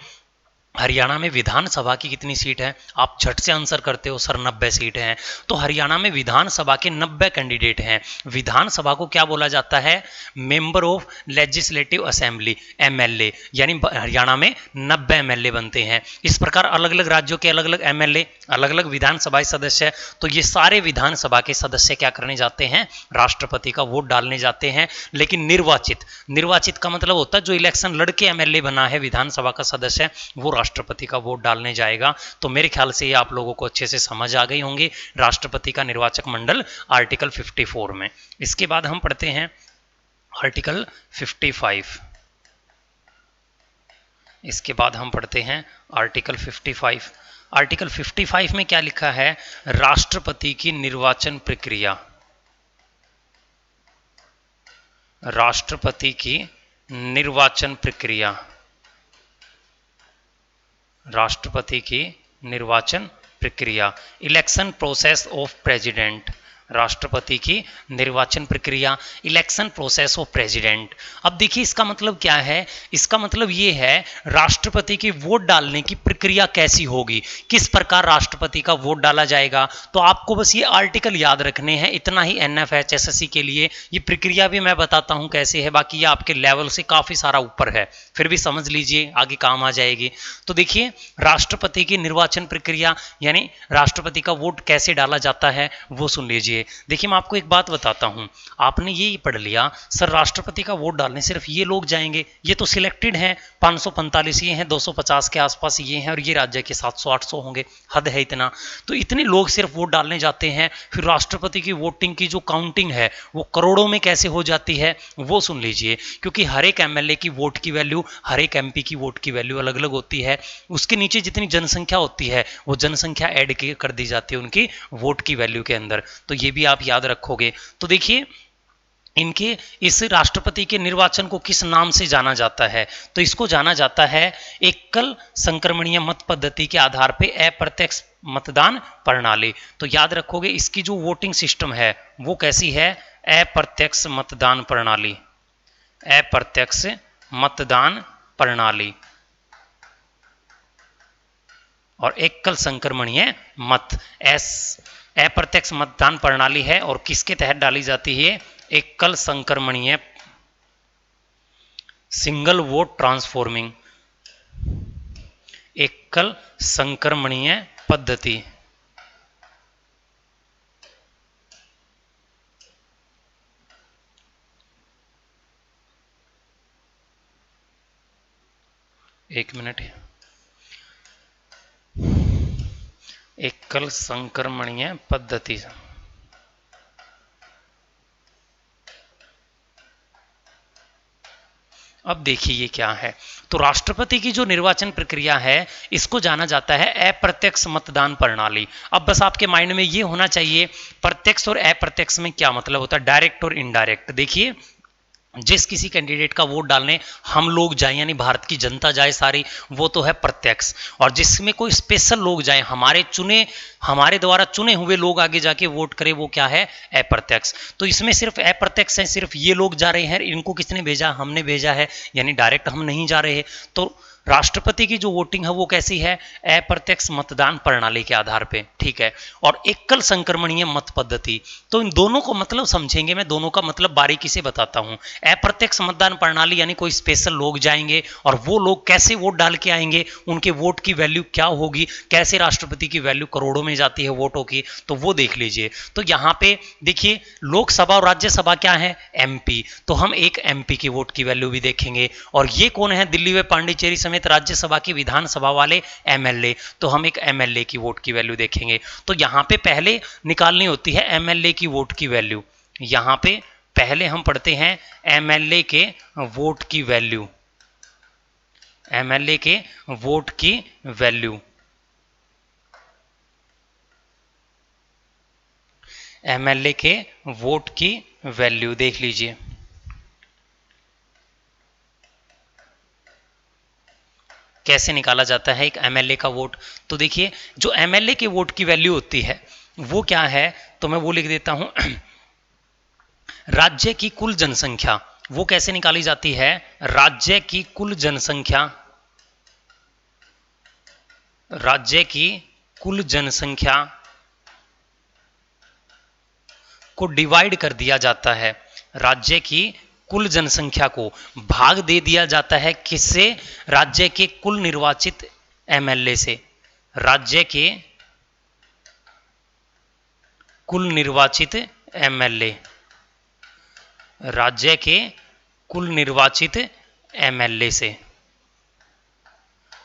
हरियाणा में विधानसभा की कितनी सीट है, आप झट से आंसर करते हो सर 90 सीट हैं। तो हरियाणा में विधानसभा के 90 कैंडिडेट हैं। विधानसभा को क्या बोला जाता है, member of legislative assembly, MLA, यानी हरियाणा में 90 एमएलए बनते हैं। इस प्रकार अलग अलग राज्यों के अलग अलग एमएलए, अलग अलग विधानसभा सदस्य। तो ये सारे विधानसभा के सदस्य क्या करने जाते हैं, राष्ट्रपति का वोट डालने जाते हैं। लेकिन निर्वाचित का मतलब होता है जो इलेक्शन लड़के एमएलए बना है विधानसभा का सदस्य, वो राष्ट्रपति का वोट डालने जाएगा। तो मेरे ख्याल से ये आप लोगों को अच्छे से समझ आ गई होंगी राष्ट्रपति का निर्वाचक मंडल आर्टिकल 54 में। इसके बाद हम पढ़ते हैं आर्टिकल 55। इसके बाद हम पढ़ते हैं आर्टिकल 55। आर्टिकल 55 में क्या लिखा है, राष्ट्रपति की निर्वाचन प्रक्रिया, राष्ट्रपति की निर्वाचन प्रक्रिया, राष्ट्रपति की निर्वाचन प्रक्रिया, इलेक्शन प्रोसेस ऑफ प्रेसिडेंट, राष्ट्रपति की निर्वाचन प्रक्रिया, इलेक्शन प्रोसेस ऑफ प्रेसिडेंट। अब देखिए इसका मतलब क्या है, इसका मतलब ये है राष्ट्रपति की वोट डालने की प्रक्रिया कैसी होगी, किस प्रकार राष्ट्रपति का वोट डाला जाएगा। तो आपको बस ये आर्टिकल याद रखने हैं, इतना ही एनएफएचएसएससी के लिए। ये प्रक्रिया भी मैं बताता हूं कैसे है, बाकी ये आपके लेवल से काफी सारा ऊपर है, फिर भी समझ लीजिए आगे काम आ जाएगी। तो देखिए राष्ट्रपति की निर्वाचन प्रक्रिया यानी राष्ट्रपति का वोट कैसे डाला जाता है वो सुन लीजिए। देखिए मैं आपको एक बात बताता हूं, आपने ये पढ़ लिया सर राष्ट्रपति का वोट डालने सिर्फ ये लोग जाएंगे, ये तो सिलेक्टेड हैं, 545 ये हैं, 250 के आसपास ये हैं, और ये राज्य के 700-800 होंगे, हद है इतना। तो इतने लोग सिर्फ वोट डालने जाते हैं, फिर राष्ट्रपति की वोटिंग की जो काउंटिंग है वो करोड़ों में कैसे हो जाती है वो सुन लीजिए। क्योंकि हर एक एमएलए की वोट की वैल्यू, हर एक एमपी की वोट की वैल्यू अलग अलग होती है। उसके नीचे जितनी जनसंख्या होती है वो जनसंख्या ऐड कर दी जाती है उनकी वोट की वैल्यू के अंदर। तो ये भी आप याद रखोगे। तो देखिए इनके इस राष्ट्रपति के निर्वाचन को किस नाम से जाना जाता है? तो इसको जाना जाता है एकल संक्रमणीय मत पद्धति के आधार पे अप्रत्यक्ष मतदान प्रणाली। तो याद रखोगे इसकी जो वोटिंग सिस्टम है वो कैसी है? अप्रत्यक्ष मतदान प्रणाली। अप्रत्यक्ष मतदान प्रणाली और एकल संक्रमणीय मत अप्रत्यक्ष मतदान प्रणाली है और किसके तहत डाली जाती है? एकल संक्रमणीय सिंगल वोट ट्रांसफॉर्मिंग, एकल संक्रमणीय पद्धति। एक मिनट, एकल संक्रमणीय पद्धति। अब देखिए ये क्या है। तो राष्ट्रपति की जो निर्वाचन प्रक्रिया है इसको जाना जाता है अप्रत्यक्ष मतदान प्रणाली। अब बस आपके माइंड में ये होना चाहिए प्रत्यक्ष और अप्रत्यक्ष में क्या मतलब होता है, डायरेक्ट और इनडायरेक्ट। देखिए जिस किसी कैंडिडेट का वोट डालने हम लोग जाएं यानी भारत की जनता जाए सारी, वो तो है प्रत्यक्ष। और जिसमें कोई स्पेशल लोग जाएं, हमारे द्वारा चुने हुए लोग आगे जाके वोट करें, वो क्या है? अप्रत्यक्ष। तो इसमें सिर्फ अप्रत्यक्ष है, सिर्फ ये लोग जा रहे हैं, इनको किसने भेजा? हमने भेजा है, यानी डायरेक्ट हम नहीं जा रहे हैं। तो राष्ट्रपति की जो वोटिंग है वो कैसी है? अप्रत्यक्ष मतदान प्रणाली के आधार पे, ठीक है। और एकल संक्रमणीय मत पद्धति, तो इन दोनों को मतलब समझेंगे, मैं दोनों का मतलब बारीकी से बताता हूं। अप्रत्यक्ष मतदान प्रणाली यानी कोई स्पेशल लोग जाएंगे और वो लोग कैसे वोट डाल के आएंगे, उनके वोट की वैल्यू क्या होगी, कैसे राष्ट्रपति की वैल्यू करोड़ों में जाती है वोटों की, तो वो देख लीजिए। तो यहां पे देखिए लोकसभा और राज्यसभा क्या है? एमपी। तो हम एक एमपी की वोट की वैल्यू भी देखेंगे। और ये कौन है? दिल्ली व पांडिचेरी समेत राज्यसभा की विधानसभा वाले एमएलए। तो हम एक एमएलए की वोट की वैल्यू देखेंगे। तो यहां पे पहले निकालनी होती है एमएलए की वोट की वैल्यू। यहां पे पहले हम पढ़ते हैं एमएलए के वोट की वैल्यू, एमएलए के वोट की वैल्यू, एमएलए के वोट की वैल्यू देख लीजिए। कैसे निकाला जाता है एक एमएलए का वोट? तो देखिए जो एमएलए के वोट की वैल्यू होती है वो क्या है, तो मैं वो लिख देता हूं राज्य की कुल जनसंख्या। वो कैसे निकाली जाती है? राज्य की कुल जनसंख्या, राज्य की कुल जनसंख्या को डिवाइड कर दिया जाता है, राज्य की कुल जनसंख्या को भाग दे दिया जाता है किससे? राज्य के कुल निर्वाचित एमएलए से, राज्य के कुल निर्वाचित एमएलए, राज्य के कुल निर्वाचित एमएलए से।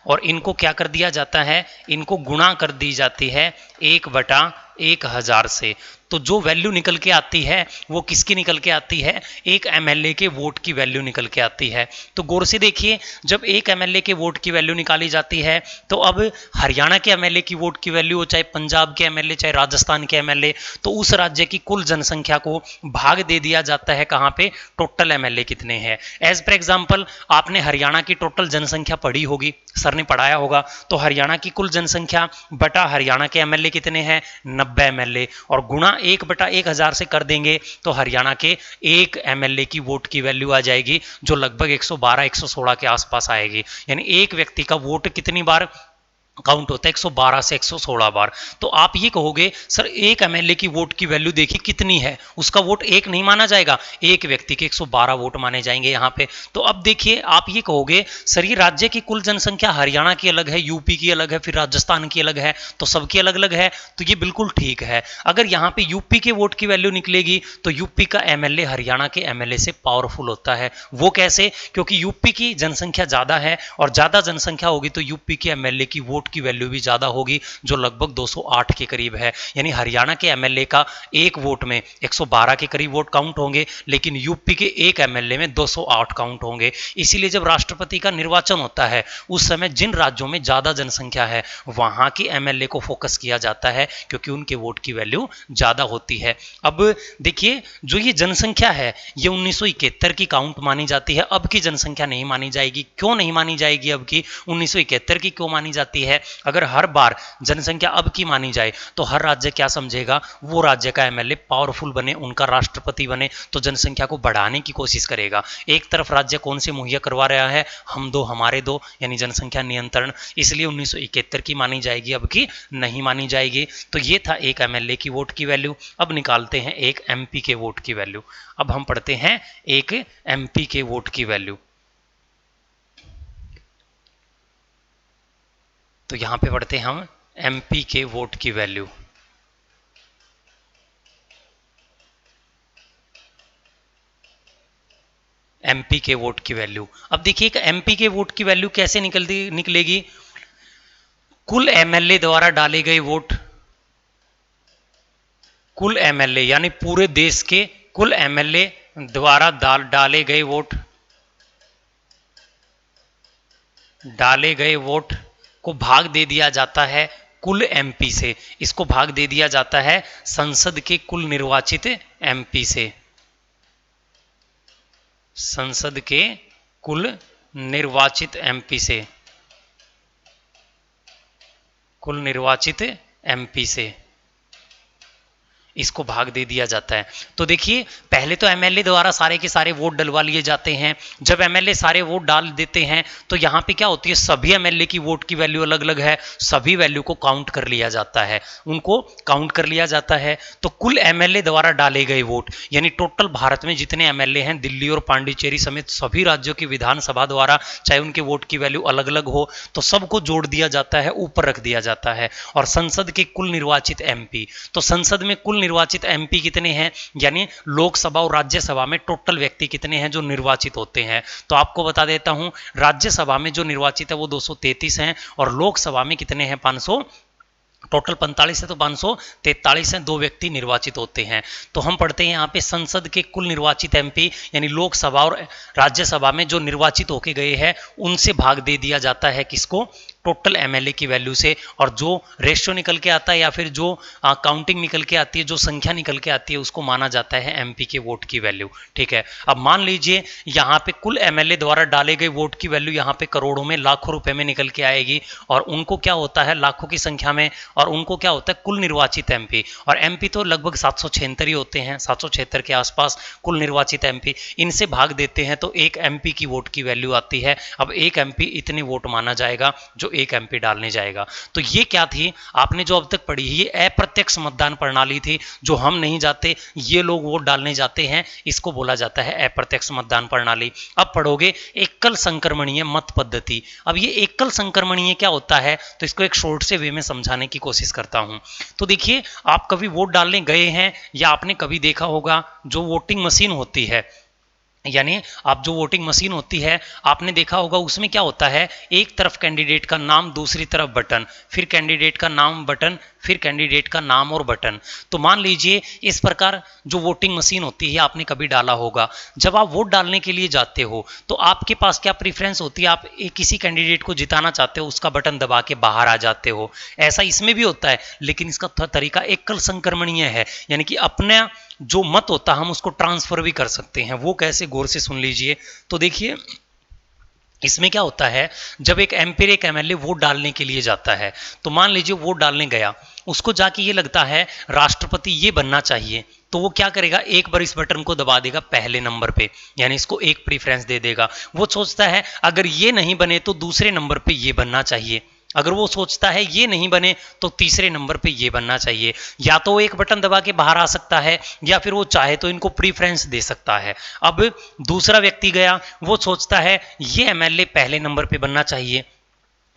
और इनको क्या कर दिया जाता है? इनको गुणा कर दी जाती है 1/1000 से। तो जो वैल्यू निकल के आती है वो किसकी निकल के आती है? एक एमएलए के वोट की वैल्यू निकल के आती है। तो गौर से देखिए जब एक एमएलए के वोट की वैल्यू निकाली जाती है तो अब हरियाणा के एमएलए की वोट की वैल्यू हो, चाहे पंजाब के एमएलए, चाहे राजस्थान के एमएलए, तो उस राज्य की कुल जनसंख्या को भाग दे दिया जाता है कहां पे? टोटल एमएलए कितने हैं। एज पर एग्जाम्पल आपने हरियाणा की टोटल जनसंख्या पढ़ी होगी, सर ने पढ़ाया होगा। तो हरियाणा की कुल जनसंख्या बटा हरियाणा के एमएलए कितने हैं? 90 एमएलए, और गुणा 1/1000 से कर देंगे तो हरियाणा के एक एमएलए की वोट की वैल्यू आ जाएगी जो लगभग 112-116 के आसपास आएगी। यानी एक व्यक्ति का वोट कितनी बार काउंट होता है? 112 से 116 बार। तो आप ये कहोगे सर एक एमएलए की वोट की वैल्यू देखिए कितनी है, उसका वोट एक नहीं माना जाएगा, एक व्यक्ति के 112 वोट माने जाएंगे यहां पे। तो अब देखिए आप ये कहोगे सर ये राज्य की कुल जनसंख्या हरियाणा की अलग है, यूपी की अलग है, फिर राजस्थान की अलग है, तो सबकी अलग अलग है। तो ये बिल्कुल ठीक है। अगर यहाँ पे यूपी के वोट की वैल्यू निकलेगी तो यूपी का एमएलए हरियाणा के एमएलए से पावरफुल होता है। वो कैसे? क्योंकि यूपी की जनसंख्या ज्यादा है और ज्यादा जनसंख्या होगी तो यूपी के एमएलए की वोट वोट की वैल्यू भी ज़्यादा होगी, जो लगभग 208 के करीब है। यानी हरियाणा के एमएलए का एक वोट में 112 के करीब वोट काउंट होंगे, लेकिन यूपी के एक एमएलए में 208 काउंट होंगे। इसीलिए जब राष्ट्रपति का निर्वाचन होता है उस समय जिन राज्यों में ज़्यादा जनसंख्या है वहाँ के एमएलए को फोकस किया जाता है, क्योंकि उनके वोट की वैल्यू ज़्यादा होती है। अब देखिए, जो ये जनसंख्या है ये 1971 की काउंट मानी जाती है, अब की जनसंख्या नहीं मानी जाएगी। क्यों नहीं मानी जाएगी? अब की 1971 की क्यों मानी जाती है? अगर हर बार जनसंख्या अब की मानी जाए तो हर राज्य क्या समझेगा, वो राज्य का एमएलए पावरफुल बने, उनका राष्ट्रपति बने, तो जनसंख्या को बढ़ाने की कोशिश करेगा। एक तरफ राज्य कौन से मुहैया करवा रहा है, हम दो हमारे दो, यानी जनसंख्या नियंत्रण, इसलिए 1971 की मानी जाएगी, अब की नहीं मानी जाएगी। तो ये था एक एमएलए की वोट की वैल्यू। अब निकालते हैं एक एमपी के वोट की वैल्यू। अब हम पढ़ते हैं एक एमपी के वोट की वैल्यू। तो यहां पे पढ़ते हैं हम एमपी के वोट की वैल्यू। एमपी के वोट की वैल्यू। अब देखिए एक एमपी के वोट की वैल्यू कैसे निकलेगी? कुल एमएलए द्वारा डाले गए वोट, कुल एमएलए यानी पूरे देश के कुल एमएलए द्वारा डाले गए वोट को भाग दे दिया जाता है कुल एमपी से। इसको भाग दे दिया जाता है संसद के कुल निर्वाचित एमपी से। संसद के कुल निर्वाचित एमपी से, कुल निर्वाचित एमपी से इसको भाग दे दिया जाता है। तो देखिए पहले तो एमएलए द्वारा सारे के सारे वोट डलवा लिए जाते हैं। जब एमएलए सारे वोट डाल देते हैं तो यहाँ पे क्या होती है, सभी एमएलए की वोट की वैल्यू अलग अलग है, सभी वैल्यू को काउंट कर लिया जाता है, उनको काउंट कर लिया जाता है। तो कुल एमएलए द्वारा डाले गए वोट, यानी टोटल भारत में जितने एमएलए हैं, दिल्ली और पांडिचेरी समेत सभी राज्यों की विधानसभा द्वारा, चाहे उनके वोट की वैल्यू अलग अलग हो, तो सबको जोड़ दिया जाता है, ऊपर रख दिया जाता है। और संसद के कुल निर्वाचित एमपी, तो संसद में कुल निर्वाचित एमपी कितने हैं, यानी लोकसभा और राज्यसभा में टोटल व्यक्ति कितने हैं जो निर्वाचित होते हैं। तो आपको बता देता हूं, राज्यसभा में जो निर्वाचित है वो 233 हैं, और लोकसभा में कितने हैं, 500, टोटल 45 है तो 543 हैं, 2 व्यक्ति निर्वाचित होते हैं। तो हम पढ़ते हैं यहाँ पे संसद के कुल निर्वाचित एमपी, यानी लोकसभा और राज्यसभा में जो निर्वाचित होके गए हैं उनसे भाग दे दिया जाता है किसको, टोटल एमएलए की वैल्यू से। और जो रेशियो निकल के आता है या फिर जो काउंटिंग निकल के आती है, जो संख्या निकल के आती है, उसको माना जाता है एमपी के वोट की वैल्यू। ठीक है, अब मान लीजिए यहाँ पे कुल एमएलए द्वारा डाले गए वोट की वैल्यू यहाँ पे करोड़ों में, लाखों रुपए में निकल के आएगी, और उनको क्या होता है, लाखों की संख्या में, और उनको क्या होता है, कुल निर्वाचित एमपी। और एमपी तो लगभग 776 ही होते हैं, 776 के आसपास कुल निर्वाचित एमपी, इनसे भाग देते हैं तो एक एमपी की वोट की वैल्यू आती है। अब एक एमपी इतने वोट माना जाएगा जो एक एमपी डालने जाएगा। तो ये क्या थी, आपने जो अब तक पढ़ी, ये अप्रत्यक्ष मतदान प्रणाली थी, जो हम नहीं जाते, ये लोग वोट डालने जाते हैं, इसको बोला जाता है अप्रत्यक्ष मतदान प्रणाली। अब पढ़ोगे एकल संक्रमणीय मत पद्धति। अब ये एकल संक्रमणीय क्या होता है, तो इसको एक शॉर्ट से वे में समझाने की कोशिश करता हूं। तो देखिए, आप कभी वोट डालने गए हैं या आपने कभी देखा होगा जो वोटिंग मशीन होती है, यानी आप जो वोटिंग मशीन होती है आपने देखा होगा, उसमें क्या होता है, एक तरफ कैंडिडेट का नाम, दूसरी तरफ बटन, फिर कैंडिडेट का नाम बटन, फिर कैंडिडेट का नाम और बटन। तो मान लीजिए इस प्रकार जो वोटिंग मशीन होती है आपने कभी डाला होगा। जब आप वोट डालने के लिए जाते हो तो आपके पास क्या प्रेफरेंस होती है, आप किसी कैंडिडेट को जिताना चाहते हो, उसका बटन दबा के बाहर आ जाते हो। ऐसा इसमें भी होता है, लेकिन इसका तरीका एकल संक्रमणीय है, यानी कि अपना जो मत होता है हम उसको ट्रांसफर भी कर सकते हैं। वो कैसे, गौर से सुन लीजिए। तो देखिए इसमें क्या होता है, जब एक एमएलए वोट डालने के लिए जाता है, तो मान लीजिए वोट डालने गया, उसको जाके ये लगता है राष्ट्रपति ये बनना चाहिए, तो वो क्या करेगा, एक बार इस बटन को दबा देगा पहले नंबर पे, यानी इसको एक प्रेफरेंस दे देगा। वो सोचता है अगर ये नहीं बने तो दूसरे नंबर पे ये बनना चाहिए, अगर वो सोचता है ये नहीं बने तो तीसरे नंबर पे ये बनना चाहिए। या तो वो एक बटन दबा के बाहर आ सकता है, या फिर वो चाहे तो इनको प्रीफ्रेंस दे सकता है। अब दूसरा व्यक्ति गया, वो सोचता है ये एमएलए पहले नंबर पे बनना चाहिए,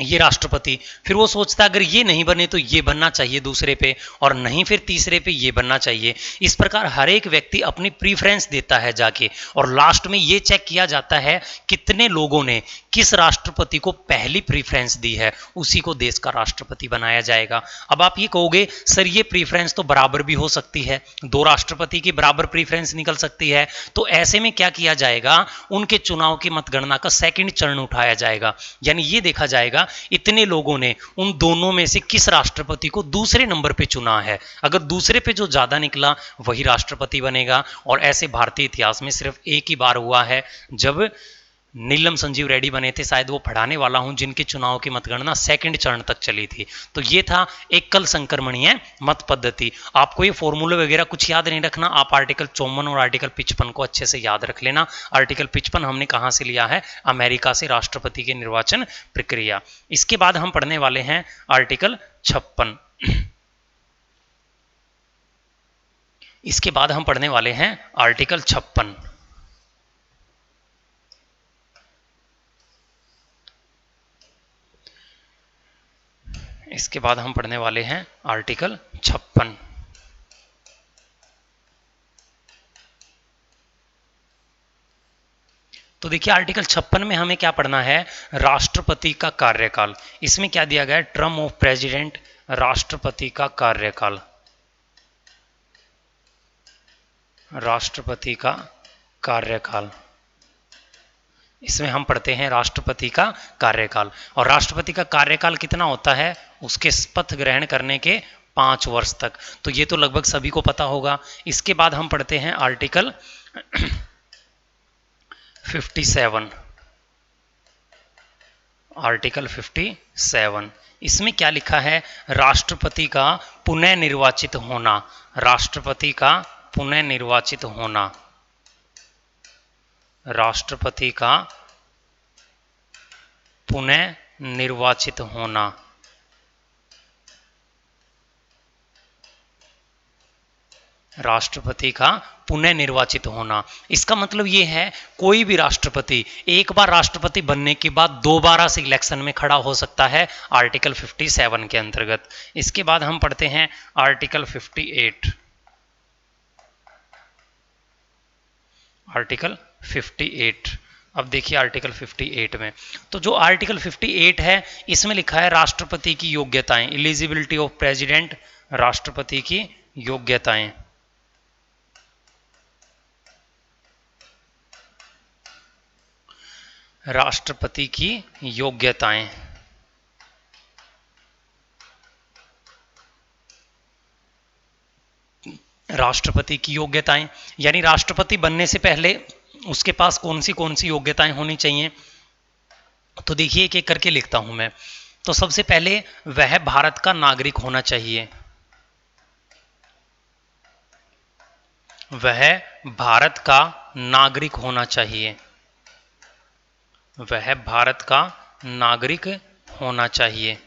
ये राष्ट्रपति, फिर वो सोचता अगर ये नहीं बने तो ये बनना चाहिए दूसरे पे, और नहीं फिर तीसरे पे ये बनना चाहिए। इस प्रकार हर एक व्यक्ति अपनी प्रीफरेंस देता है जाके, और लास्ट में ये चेक किया जाता है कितने लोगों ने किस राष्ट्रपति को पहली प्रीफरेंस दी है, उसी को देश का राष्ट्रपति बनाया जाएगा। अब आप ये कहोगे सर ये प्रीफरेंस तो बराबर भी हो सकती है, दो राष्ट्रपति की बराबर प्रीफरेंस निकल सकती है, तो ऐसे में क्या किया जाएगा, उनके चुनाव की मतगणना का सेकंड चरण उठाया जाएगा। यानी ये देखा जाएगा इतने लोगों ने उन दोनों में से किस राष्ट्रपति को दूसरे नंबर पे चुना है, अगर दूसरे पे जो ज्यादा निकला वही राष्ट्रपति बनेगा। और ऐसे भारतीय इतिहास में सिर्फ एक ही बार हुआ है जब नीलम संजीव रेड्डी बने थे, शायद वो पढ़ाने वाला हूं, जिनके चुनाव की मतगणना सेकंड चरण तक चली थी। तो ये था एकल संक्रमणीय मत पद्धति। आपको ये फॉर्मूले वगैरह कुछ याद नहीं रखना, आप आर्टिकल 54 और आर्टिकल 55 को अच्छे से याद रख लेना। आर्टिकल 55 हमने कहां से लिया है, अमेरिका से, राष्ट्रपति के निर्वाचन प्रक्रिया। इसके बाद हम पढ़ने वाले हैं आर्टिकल 56। इसके बाद हम पढ़ने वाले हैं आर्टिकल 56। इसके बाद हम पढ़ने वाले हैं आर्टिकल 56। तो देखिए आर्टिकल 56 में हमें क्या पढ़ना है, राष्ट्रपति का कार्यकाल। इसमें क्या दिया गया है, टर्म ऑफ प्रेसिडेंट, राष्ट्रपति का कार्यकाल, राष्ट्रपति का कार्यकाल। इसमें हम पढ़ते हैं राष्ट्रपति का कार्यकाल, और राष्ट्रपति का कार्यकाल कितना होता है, उसके शपथ ग्रहण करने के 5 वर्ष तक। तो ये तो लगभग सभी को पता होगा। इसके बाद हम पढ़ते हैं आर्टिकल 57। आर्टिकल 57, इसमें क्या लिखा है, राष्ट्रपति का पुनः निर्वाचित होना, राष्ट्रपति का पुनः निर्वाचित होना, राष्ट्रपति का पुनः निर्वाचित होना। राष्ट्रपति का पुनः निर्वाचित होना, इसका मतलब यह है कोई भी राष्ट्रपति एक बार राष्ट्रपति बनने के बाद दोबारा से इलेक्शन में खड़ा हो सकता है, आर्टिकल 57 के अंतर्गत। इसके बाद हम पढ़ते हैं आर्टिकल 58। आर्टिकल 58, अब देखिए आर्टिकल 58 में, तो जो आर्टिकल 58 है इसमें लिखा है राष्ट्रपति की योग्यताएं, एलिजिबिलिटी ऑफ प्रेसिडेंट, राष्ट्रपति की योग्यताएं। राष्ट्रपति की योग्यताएं, राष्ट्रपति की योग्यताएं यानी राष्ट्रपति बनने से पहले उसके पास कौन सी योग्यताएं होनी चाहिए। तो देखिए एक एक करके लिखता हूं मैं। तो सबसे पहले वह भारत का नागरिक होना चाहिए, वह भारत का नागरिक होना चाहिए, वह भारत का नागरिक होना चाहिए।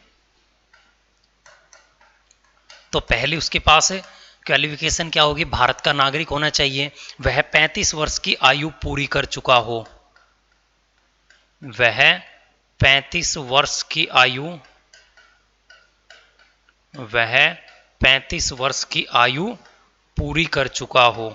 तो पहले उसके पास क्वालिफिकेशन क्या होगी, भारत का नागरिक होना चाहिए, वह 35 वर्ष की आयु पूरी कर चुका हो, वह 35 वर्ष की आयु, वह 35 वर्ष की आयु पूरी कर चुका हो,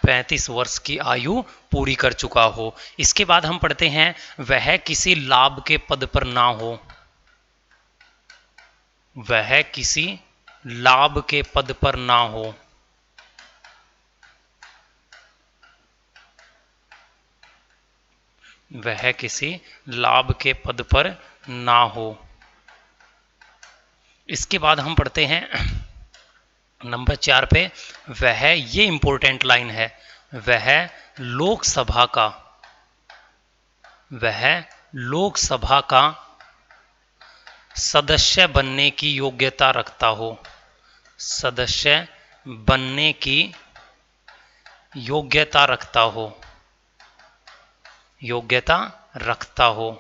35 वर्ष की आयु पूरी कर चुका हो। इसके बाद हम पढ़ते हैं वह किसी लाभ के पद पर ना हो, वह किसी लाभ के पद पर ना हो, वह किसी लाभ के पद पर ना हो। इसके बाद हम पढ़ते हैं नंबर 4 पे, वह, ये इंपॉर्टेंट लाइन है, वह लोकसभा का, वह लोकसभा का सदस्य बनने की योग्यता रखता हो, सदस्य बनने की योग्यता रखता हो, योग्यता रखता हो।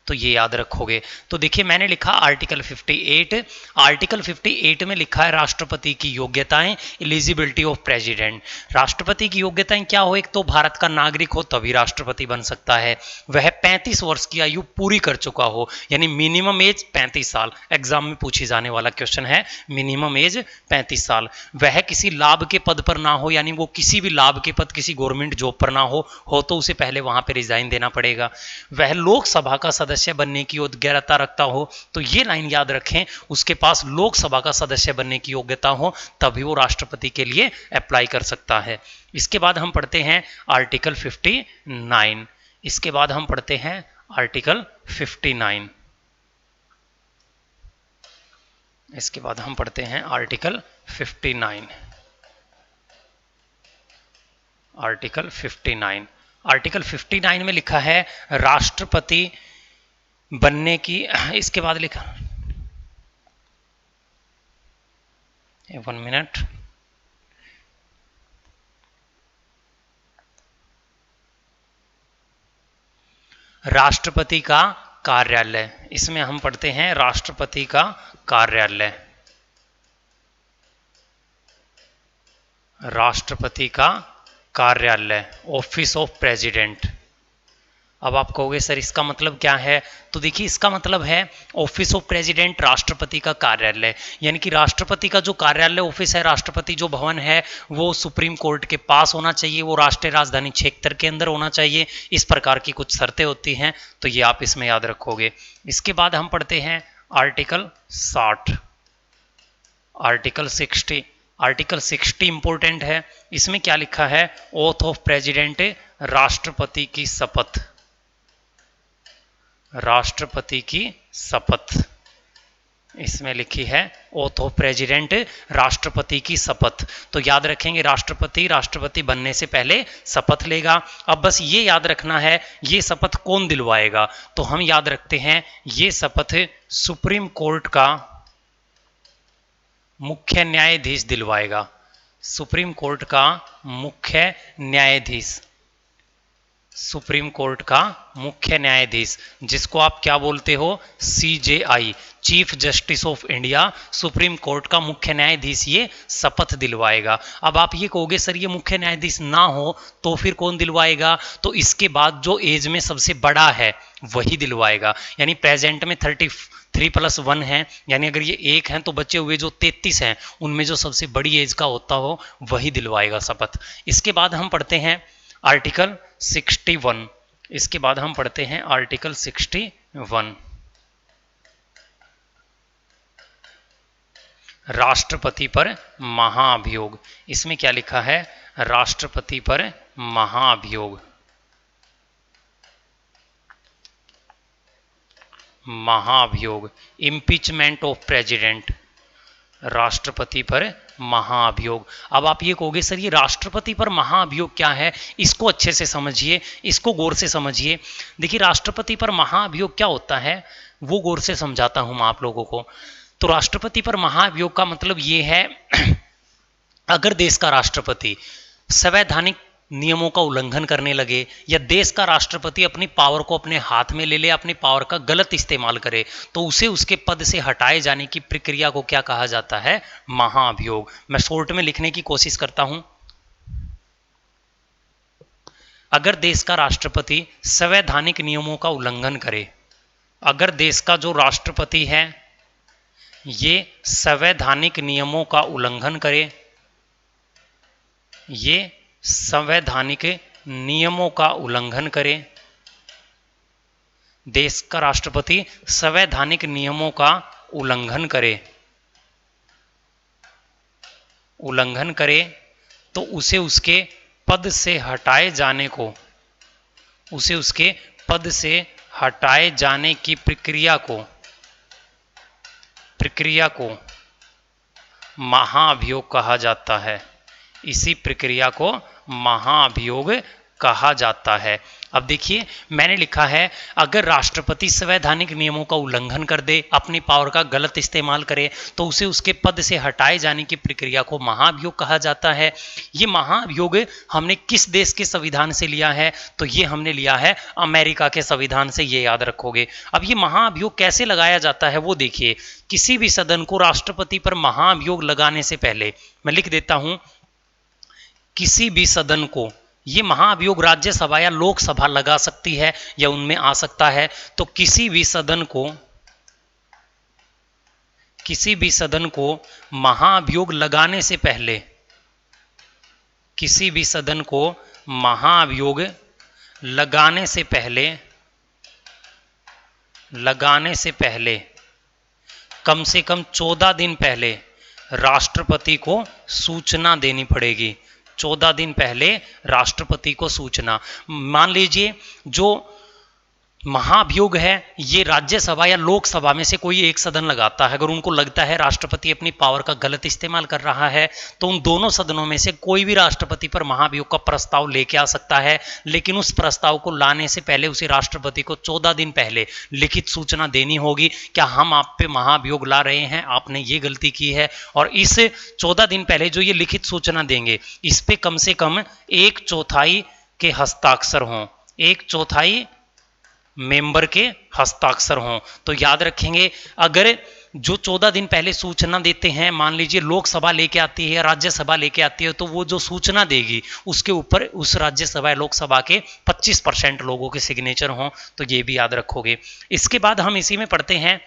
तो ये याद रखोगे। तो देखिए मैंने लिखा आर्टिकल 58। आर्टिकल 58 में लिखा है राष्ट्रपति की योग्यताएं, एलिजिबिलिटी ऑफ प्रेसिडेंट। राष्ट्रपति की योग्यताएं क्या हो, एक तो भारत का नागरिक हो तभी राष्ट्रपति बन सकता है, वह 35 वर्ष की आयु पूरी कर चुका हो, यानी मिनिमम एज 35 साल। एग्जाम में पूछी जाने वाला क्वेश्चन है, मिनिमम एज 35 साल। वह किसी लाभ के पद पर ना हो, यानी वो किसी भी लाभ के पद, किसी गवर्नमेंट जॉब पर ना हो तो उसे पहले वहां पे रिजाइन देना पड़ेगा। वह लोकसभा का सदस्य बनने की योग्यता रखता हो, तो ये लाइन याद रखें, उसके पास लोकसभा का सदस्य बनने की योग्यता हो तभी वो राष्ट्रपति के लिए अप्लाई कर सकता है। इसके बाद हम पढ़ते हैं आर्टिकल 59। इसके बाद हम पढ़ते हैं आर्टिकल 59। इसके बाद हम पढ़ते हैं आर्टिकल 59। आर्टिकल 59। आर्टिकल 59 में लिखा है राष्ट्रपति बनने की, इसके बाद लिखा, 1 मिनट, राष्ट्रपति का कार्यालय। इसमें हम पढ़ते हैं राष्ट्रपति का कार्यालय। राष्ट्रपति का कार्यालय, ऑफिस ऑफ प्रेसिडेंट। अब आप कहोगे सर इसका मतलब क्या है, तो देखिए इसका मतलब है ऑफिस ऑफ प्रेसिडेंट राष्ट्रपति का कार्यालय, यानी कि राष्ट्रपति का जो कार्यालय ऑफिस है, राष्ट्रपति जो भवन है, वो सुप्रीम कोर्ट के पास होना चाहिए, वो राष्ट्रीय राजधानी क्षेत्र के अंदर होना चाहिए। इस प्रकार की कुछ शर्तें होती हैं, तो ये आप इसमें याद रखोगे। इसके बाद हम पढ़ते हैं आर्टिकल 60। आर्टिकल 60। आर्टिकल 60 इंपॉर्टेंट है। इसमें क्या लिखा है, ओथ ऑफ प्रेसिडेंट, राष्ट्रपति की शपथ। राष्ट्रपति की शपथ इसमें लिखी है, ओथ ऑफ प्रेसिडेंट, राष्ट्रपति की शपथ। तो याद रखेंगे राष्ट्रपति बनने से पहले शपथ लेगा। अब बस ये याद रखना है ये शपथ कौन दिलवाएगा, तो हम याद रखते हैं ये शपथ सुप्रीम कोर्ट का मुख्य न्यायाधीश दिलवाएगा। सुप्रीम कोर्ट का मुख्य न्यायाधीश, सुप्रीम कोर्ट का मुख्य न्यायाधीश, जिसको आप क्या बोलते हो, CJI, chief justice of India, supreme court का मुख्य न्यायाधीश ये शपथ दिलवाएगा। अब आप ये कहोगे सर ये मुख्य न्यायाधीश ना हो तो फिर कौन दिलवाएगा, तो इसके बाद जो एज में सबसे बड़ा है वही दिलवाएगा। यानी प्रेजेंट में 33+1 है, यानी अगर ये एक हैं तो बचे हुए जो 33 हैं उनमें जो सबसे बड़ी एज का होता हो वही दिलवाएगा शपथ। इसके बाद हम पढ़ते हैं आर्टिकल 61। इसके बाद हम पढ़ते हैं आर्टिकल 61। राष्ट्रपति पर महाअभियोग। इसमें क्या लिखा है, राष्ट्रपति पर महाअभियोग। महाअभियोग, इम्पीचमेंट ऑफ प्रेसिडेंट, राष्ट्रपति पर महाअभियोग। अब आप ये कहोगे सर ये राष्ट्रपति पर महाअभियोग क्या है, इसको अच्छे से समझिए, इसको गौर से समझिए। देखिए राष्ट्रपति पर महाअभियोग क्या होता है वो गौर से समझाता हूं मैं आप लोगों को। तो राष्ट्रपति पर महाअभियोग का मतलब ये है अगर देश का राष्ट्रपति संवैधानिक नियमों का उल्लंघन करने लगे या देश का राष्ट्रपति अपनी पावर को अपने हाथ में ले ले, अपनी पावर का गलत इस्तेमाल करे, तो उसे उसके पद से हटाए जाने की प्रक्रिया को क्या कहा जाता है, महाअभियोग। मैं शॉर्ट में लिखने की कोशिश करता हूं। अगर देश का राष्ट्रपति संवैधानिक नियमों का उल्लंघन करे, अगर देश का जो राष्ट्रपति है ये संवैधानिक नियमों का उल्लंघन करे, ये संवैधानिक नियमों का उल्लंघन करे, देश का राष्ट्रपति संवैधानिक नियमों का उल्लंघन करे, तो उसे उसके पद से हटाए जाने को, उसे उसके पद से हटाए जाने की प्रक्रिया को महाअभियोग कहा जाता है। इसी प्रक्रिया को महाअभियोग कहा जाता है। अब देखिए मैंने लिखा है अगर राष्ट्रपति संवैधानिक नियमों का उल्लंघन कर दे, अपनी पावर का गलत इस्तेमाल करे, तो उसे उसके पद से हटाए जाने की प्रक्रिया को महाभियोग कहा जाता है। ये महाभियोग हमने किस देश के संविधान से लिया है? तो ये हमने लिया है अमेरिका के संविधान से, ये याद रखोगे। अब ये महाभियोग कैसे लगाया जाता है वो देखिए, किसी भी सदन को राष्ट्रपति पर महाभियोग लगाने से पहले, मैं लिख देता हूं, किसी भी सदन को, ये महाभियोग राज्यसभा या लोकसभा लगा सकती है या उनमें आ सकता है, तो किसी भी सदन को महाभियोग लगाने से पहले, किसी भी सदन को महाभियोग लगाने से पहले कम से कम 14 दिन पहले राष्ट्रपति को सूचना देनी पड़ेगी। 14 दिन पहले राष्ट्रपति को सूचना। मान लीजिए जो महाभियोग है ये राज्यसभा या लोकसभा में से कोई एक सदन लगाता है, अगर उनको लगता है राष्ट्रपति अपनी पावर का गलत इस्तेमाल कर रहा है, तो उन दोनों सदनों में से कोई भी राष्ट्रपति पर महाभियोग का प्रस्ताव लेके आ सकता है, लेकिन उस प्रस्ताव को लाने से पहले उसे राष्ट्रपति को 14 दिन पहले लिखित सूचना देनी होगी, क्या हम आप पे महाभियोग ला रहे हैं, आपने ये गलती की है। और इस 14 दिन पहले जो ये लिखित सूचना देंगे, इस पे कम से कम 1/4 के हस्ताक्षर हों, 1/4 मेंबर के हस्ताक्षर हों। तो याद रखेंगे अगर जो 14 दिन पहले सूचना देते हैं, मान लीजिए लोकसभा लेके आती है या राज्यसभा लेके आती है, तो वो जो सूचना देगी उसके ऊपर उस राज्यसभा या लोकसभा के 25% लोगों के सिग्नेचर हों। तो ये भी याद रखोगे। इसके बाद हम इसी में पढ़ते हैं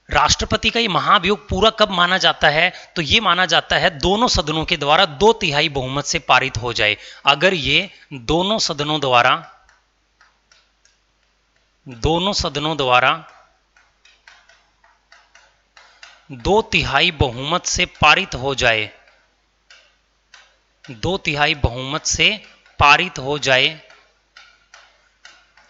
राष्ट्रपति का ये महाभियोग पूरा कब माना जाता है? तो ये माना जाता है दोनों सदनों के द्वारा 2/3 बहुमत से पारित हो जाए। अगर ये दोनों सदनों द्वारा 2/3 बहुमत से पारित हो जाए, 2/3 बहुमत से पारित हो जाए,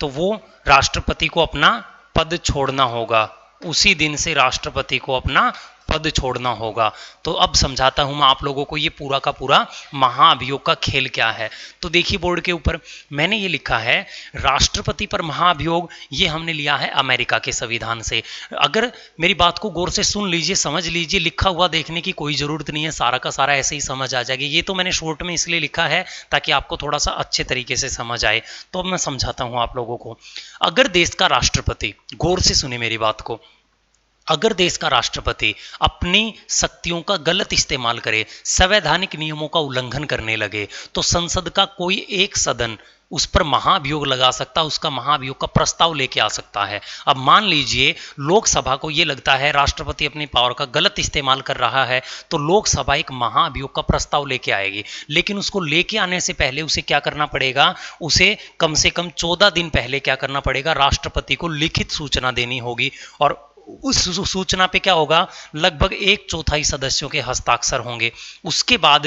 तो वो राष्ट्रपति को अपना पद छोड़ना होगा। उसी दिन से राष्ट्रपति को अपना पद छोड़ना होगा। तो अब समझाता हूं मैं आप लोगों को ये पूरा का पूरा महाभियोग का खेल क्या है। तो देखिए बोर्ड के ऊपर मैंने ये लिखा है राष्ट्रपति पर महाभियोग, ये हमने लिया है अमेरिका के संविधान से। अगर मेरी बात को गौर से सुन लीजिए, समझ लीजिए, लिखा हुआ देखने की कोई जरूरत नहीं है, सारा का सारा ऐसे ही समझ आ जाएगी। ये तो मैंने शॉर्ट में इसलिए लिखा है ताकि आपको थोड़ा सा अच्छे तरीके से समझ आए। तो अब मैं समझाता हूं आप लोगों को। अगर देश का राष्ट्रपति, गौर से सुने मेरी बात को, अगर देश का राष्ट्रपति अपनी शक्तियों का गलत इस्तेमाल करे, संवैधानिक नियमों का उल्लंघन करने लगे, तो संसद का कोई एक सदन उस पर महाभियोग लगा सकता, उसका महाभियोग का प्रस्ताव लेके आ सकता है। अब मान लीजिए लोकसभा को यह लगता है राष्ट्रपति अपनी पावर का गलत इस्तेमाल कर रहा है, तो लोकसभा एक महाभियोग का प्रस्ताव लेके आएगी। लेकिन उसको लेके आने से पहले उसे क्या करना पड़ेगा? उसे कम से कम 14 दिन पहले क्या करना पड़ेगा? राष्ट्रपति को लिखित सूचना देनी होगी। और उस सूचना पे क्या होगा? लगभग 1/4 सदस्यों के हस्ताक्षर होंगे। उसके बाद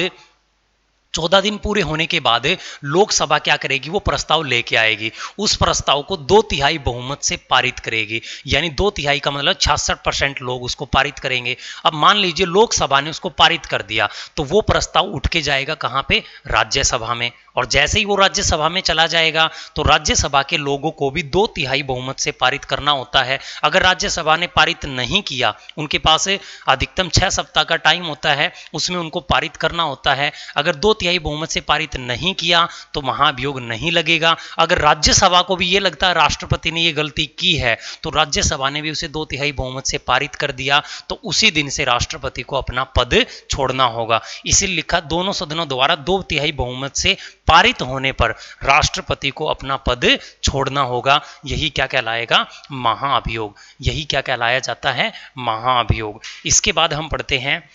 14 दिन पूरे होने के बाद लोकसभा क्या करेगी? वो प्रस्ताव लेके आएगी। उस प्रस्ताव को 2/3 बहुमत से पारित करेगी, यानी 2/3 का मतलब 66% लोग उसको पारित करेंगे। अब मान लीजिए लोकसभा ने उसको पारित कर दिया, तो वो प्रस्ताव उठ के जाएगा कहां पे? राज्यसभा में। और जैसे ही वो राज्यसभा में चला जाएगा, तो राज्यसभा के लोगों को भी 2/3 बहुमत से पारित करना होता है। अगर राज्यसभा ने पारित नहीं किया, उनके पास अधिकतम 6 सप्ताह का टाइम होता है, उसमें उनको पारित करना होता है। अगर 2/3 बहुमत से पारित नहीं किया तो महाभियोग नहीं लगेगा। अगर राज्यसभा को भी ये लगता है राष्ट्रपति ने ये गलती की है, तो राज्यसभा ने भी उसे 2/3 बहुमत से पारित कर दिया, तो उसी दिन से राष्ट्रपति को अपना पद छोड़ना होगा। इसीलिए लिखा दोनों सदनों द्वारा 2/3 बहुमत से पारित होने पर राष्ट्रपति को अपना पद छोड़ना होगा। यही क्या कहलाएगा? महाभियोग। यही क्या कहलाया जाता है? महाभियोग। इसके बाद हम पढ़ते हैं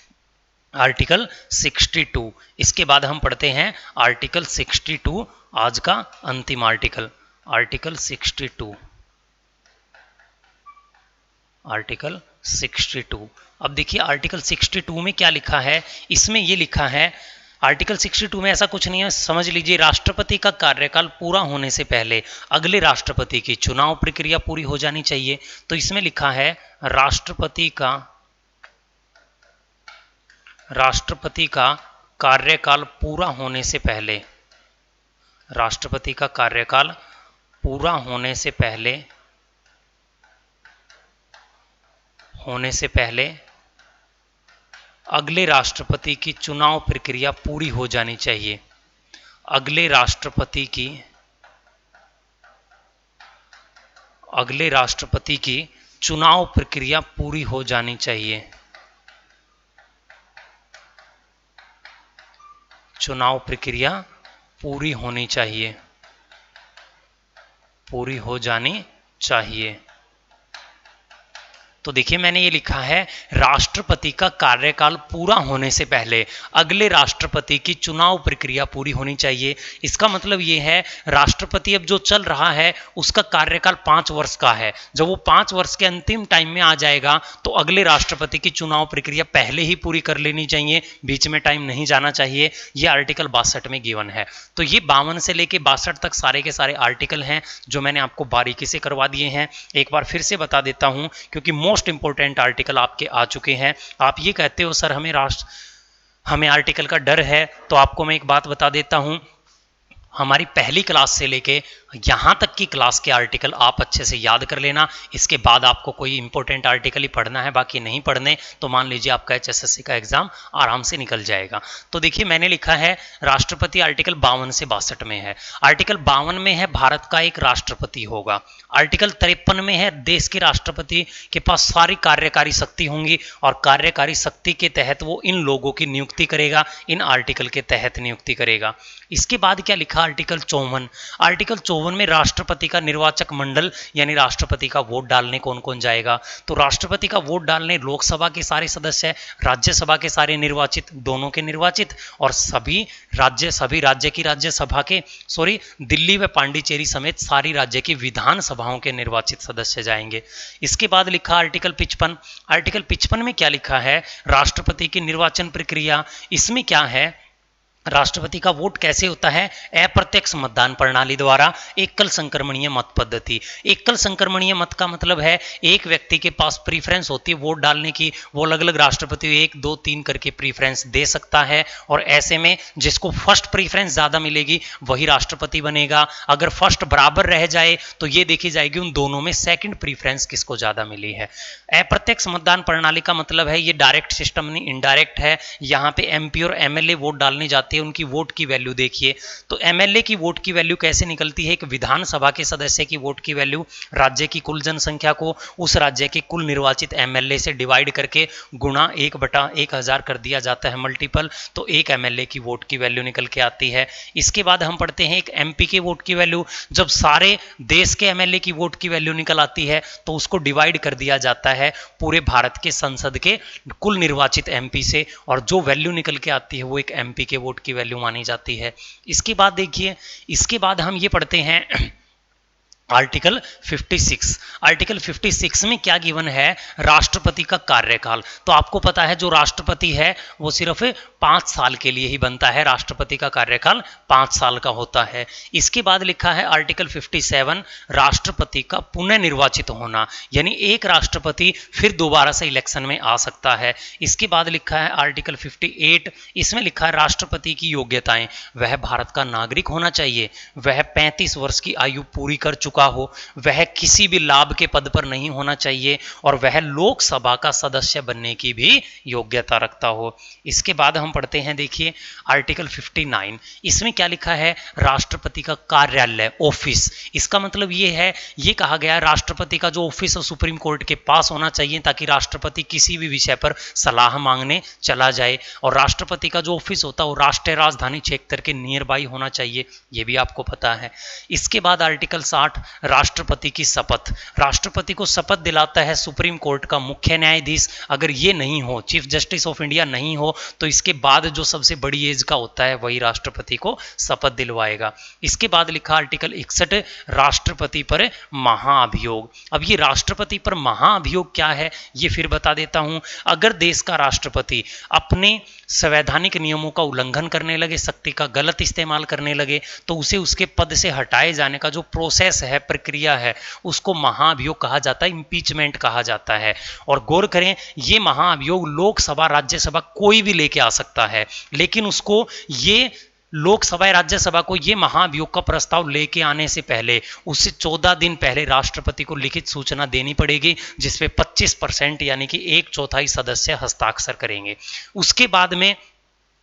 आर्टिकल 62। इसके बाद हम पढ़ते हैं आर्टिकल 62, आज का अंतिम आर्टिकल, आर्टिकल 62। आर्टिकल 62। अब देखिए आर्टिकल 62 में क्या लिखा है। इसमें यह लिखा है, आर्टिकल 62 में ऐसा कुछ नहीं है, समझ लीजिए, राष्ट्रपति का कार्यकाल पूरा होने से पहले अगले राष्ट्रपति की चुनाव प्रक्रिया पूरी हो जानी चाहिए। तो इसमें लिखा है राष्ट्रपति का कार्यकाल पूरा होने से पहले, राष्ट्रपति का कार्यकाल पूरा होने से पहले अगले राष्ट्रपति की चुनाव प्रक्रिया पूरी हो जानी चाहिए। अगले राष्ट्रपति की चुनाव प्रक्रिया पूरी हो जानी चाहिए। चुनाव प्रक्रिया पूरी होनी चाहिए, पूरी हो जानी चाहिए। तो देखिए मैंने ये लिखा है राष्ट्रपति का कार्यकाल पूरा होने से पहले अगले राष्ट्रपति की चुनाव प्रक्रिया पूरी होनी चाहिए। इसका मतलब ये है राष्ट्रपति अब जो चल रहा है उसका कार्यकाल 5 वर्ष का है। जब वो 5 वर्ष के अंतिम टाइम में आ जाएगा तो अगले राष्ट्रपति की चुनाव प्रक्रिया पहले ही पूरी कर लेनी चाहिए, बीच में टाइम नहीं जाना चाहिए। ये आर्टिकल 62 में गिवन है। तो ये 52 से लेके 62 तक सारे के सारे आर्टिकल हैं जो मैंने आपको बारीकी से करवा दिए हैं। एक बार फिर से बता देता हूं क्योंकि मोस्ट इंपोर्टेंट आर्टिकल आपके आ चुके हैं। आप ये कहते हो सर हमें आर्टिकल का डर है, तो आपको मैं एक बात बता देता हूं, हमारी पहली क्लास से लेके यहाँ तक की क्लास के आर्टिकल आप अच्छे से याद कर लेना। इसके बाद आपको कोई इंपॉर्टेंट आर्टिकल ही पढ़ना है, बाकी नहीं पढ़ने तो मान लीजिए आपका HSSC का एग्जाम आराम से निकल जाएगा। तो देखिए मैंने लिखा है राष्ट्रपति आर्टिकल 52 से 62 में है। आर्टिकल 52 में है भारत का एक राष्ट्रपति होगा। आर्टिकल 53 में है देश के राष्ट्रपति के पास सारी कार्यकारी शक्ति होंगी और कार्यकारी शक्ति के तहत वो इन लोगों की नियुक्ति करेगा, इन आर्टिकल के तहत नियुक्ति करेगा। इसके बाद क्या लिखा आर्टिकल 54। आर्टिकल 54 में राष्ट्रपति का निर्वाचक मंडल यानी राष्ट्रपति का वोट डालने कौन कौन जाएगा। तो राष्ट्रपति का वोट डालने लोकसभा के सारे सदस्य, राज्यसभा के सारे निर्वाचित, दोनों के निर्वाचित, और सभी राज्य की राज्यसभा के दिल्ली व पांडिचेरी समेत सारी राज्य की विधानसभाओं के निर्वाचित सदस्य जाएंगे। इसके बाद लिखा आर्टिकल 55। आर्टिकल 55 में क्या लिखा है राष्ट्रपति की निर्वाचन प्रक्रिया। इसमें क्या है राष्ट्रपति का वोट कैसे होता है, अप्रत्यक्ष मतदान प्रणाली द्वारा, एकल संक्रमणीय मत पद्धति। एकल संक्रमणीय मत का मतलब है एक व्यक्ति के पास प्रीफरेंस होती है वोट डालने की, वो अलग अलग राष्ट्रपति 1 2 3 करके प्रीफरेंस दे सकता है और ऐसे में जिसको फर्स्ट प्रीफरेंस ज्यादा मिलेगी वही राष्ट्रपति बनेगा। अगर फर्स्ट बराबर रह जाए तो ये देखी जाएगी उन दोनों में सेकंड प्रीफरेंस किसको ज्यादा मिली है। अप्रत्यक्ष मतदान प्रणाली का मतलब है ये डायरेक्ट सिस्टम नहीं, इनडायरेक्ट है। यहाँ पे MP और MLA वोट डालने जाते हैं, उनकी वोट की वैल्यू देखिए। तो MLA की वोट की वैल्यू कैसे निकलती है, एक विधानसभा के सदस्य की वोट की वैल्यू राज्य की कुल जनसंख्या को उस राज्य के कुल निर्वाचित MLA से डिवाइड करके गुणा 1/1000 कर दिया जाता है मल्टीपल, तो एक MLA की वोट की वैल्यू निकल के आती है। इसके बाद हम पढ़ते हैं एक MP के वोट की वैल्यू। जब सारे देश के MLA की वोट की वैल्यू निकल आती है तो उसको डिवाइड कर दिया जाता है पूरे भारत के संसद के कुल निर्वाचित MP से, और जो वैल्यू निकल के आती है वो एक MP के वोट की वैल्यू मानी जाती है। इसके बाद देखिए, इसके बाद हम ये पढ़ते हैं आर्टिकल 56। आर्टिकल 56 में क्या गिवन है राष्ट्रपति का कार्यकाल। तो आपको पता है जो राष्ट्रपति है वो सिर्फ 5 साल के लिए ही बनता है, राष्ट्रपति का कार्यकाल 5 साल का होता है। इसके बाद लिखा है आर्टिकल 57 राष्ट्रपति का पुनः निर्वाचित होना, यानी एक राष्ट्रपति फिर दोबारा से इलेक्शन में आ सकता है। इसके बाद लिखा है आर्टिकल 58, इसमें लिखा है राष्ट्रपति की योग्यताएं, वह भारत का नागरिक होना चाहिए, वह 35 वर्ष की आयु पूरी कर चुका हो, वह किसी भी लाभ के पद पर नहीं होना चाहिए और वह लोकसभा का सदस्य बनने की भी योग्यता रखता हो। इसके बाद हम पढ़ते हैं देखिए आर्टिकल 59। इसमें क्या लिखा है राष्ट्रपति का कार्यालय, ऑफिस। इसका मतलब ये है, ये कहा गया है राष्ट्रपति का जो ऑफिस है सुप्रीम कोर्ट के पास होना चाहिए ताकि राष्ट्रपति किसी भी विषय पर सलाह मांगने चला जाए, और राष्ट्रपति का जो ऑफिस होता है वो राष्ट्रीय राजधानी क्षेत्र के नियर बाई होना चाहिए, ये भी आपको पता है। इसके बाद आर्टिकल 60 राष्ट्रपति की शपथ। राष्ट्रपति को शपथ दिलाता है सुप्रीम कोर्ट का मुख्य न्यायाधीश। अगर ये नहीं हो, चीफ जस्टिस ऑफ इंडिया नहीं हो, तो इसके बाद जो सबसे बड़ी एज का होता है वही राष्ट्रपति को शपथ दिलवाएगा। इसके बाद लिखा आर्टिकल 61 राष्ट्रपति पर महाअभियोग। अब ये राष्ट्रपति पर महाअभियोग क्या है ये फिर बता देता हूं। अगर देश का राष्ट्रपति अपने संवैधानिक नियमों का उल्लंघन करने लगे, शक्ति का गलत इस्तेमाल करने लगे, तो उसे उसके पद से हटाए जाने का जो प्रोसेस है, प्रक्रिया है, उसको महाअभियोग कहा जाता है, इंपीचमेंट कहा जाता है। और गौर करें ये महाअभियोग लोकसभा राज्यसभा कोई भी लेके आ सकता है, लेकिन उसको ये लोकसभा या राज्यसभा को ये महाभियोग का प्रस्ताव लेके आने से पहले उससे 14 दिन पहले राष्ट्रपति को लिखित सूचना देनी पड़ेगी, जिसपे 25% यानी कि 1/4 सदस्य हस्ताक्षर करेंगे। उसके बाद में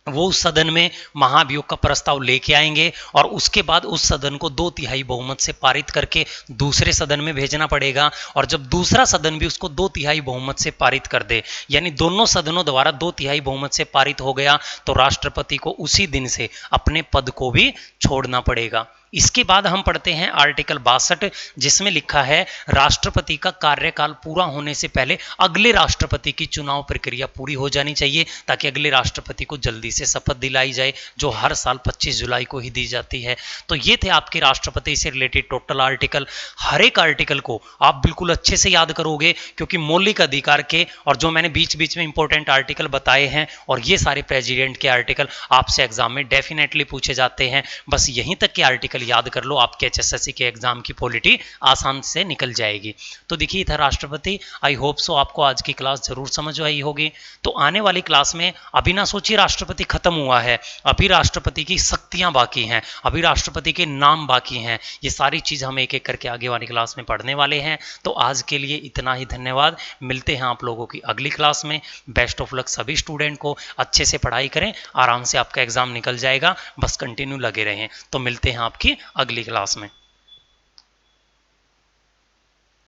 वो उस सदन में महाभियोग का प्रस्ताव लेके आएंगे और उसके बाद उस सदन को 2/3 बहुमत से पारित करके दूसरे सदन में भेजना पड़ेगा। और जब दूसरा सदन भी उसको 2/3 बहुमत से पारित कर दे, यानी दोनों सदनों द्वारा 2/3 बहुमत से पारित हो गया, तो राष्ट्रपति को उसी दिन से अपने पद को भी छोड़ना पड़ेगा। इसके बाद हम पढ़ते हैं आर्टिकल 62, जिसमें लिखा है राष्ट्रपति का कार्यकाल पूरा होने से पहले अगले राष्ट्रपति की चुनाव प्रक्रिया पूरी हो जानी चाहिए, ताकि अगले राष्ट्रपति को जल्दी से शपथ दिलाई जाए, जो हर साल 25 जुलाई को ही दी जाती है। तो ये थे आपके राष्ट्रपति से रिलेटेड टोटल आर्टिकल। हर एक आर्टिकल को आप बिल्कुल अच्छे से याद करोगे, क्योंकि मौलिक अधिकार के और जो मैंने बीच बीच में इंपॉर्टेंट आर्टिकल बताए हैं, और ये सारे प्रेसिडेंट के आर्टिकल आपसे एग्जाम में डेफिनेटली पूछे जाते हैं। बस यहीं तक के आर्टिकल याद कर लो, आपके एचएसएससी के एग्जाम की पॉलिटी आसान से निकल जाएगी। तो देखिए था राष्ट्रपति। आई होप सो आपको आज की क्लास जरूर समझ आई होगी। तो आने वाली क्लास में अभी ना सोचिए राष्ट्रपति खत्म हुआ है, अभी राष्ट्रपति की शक्तियां बाकी हैं, अभी राष्ट्रपति के नाम बाकी हैं। ये सारी चीज हम एक एक करके आगे वाली क्लास में पढ़ने वाले हैं। तो आज के लिए इतना ही, धन्यवाद। मिलते हैं आप लोगों की अगली क्लास में। बेस्ट ऑफ लक सभी स्टूडेंट को, अच्छे से पढ़ाई करें, आराम से आपका एग्जाम निकल जाएगा, बस कंटिन्यू लगे रहें। तो मिलते हैं आपकी अगली क्लास में।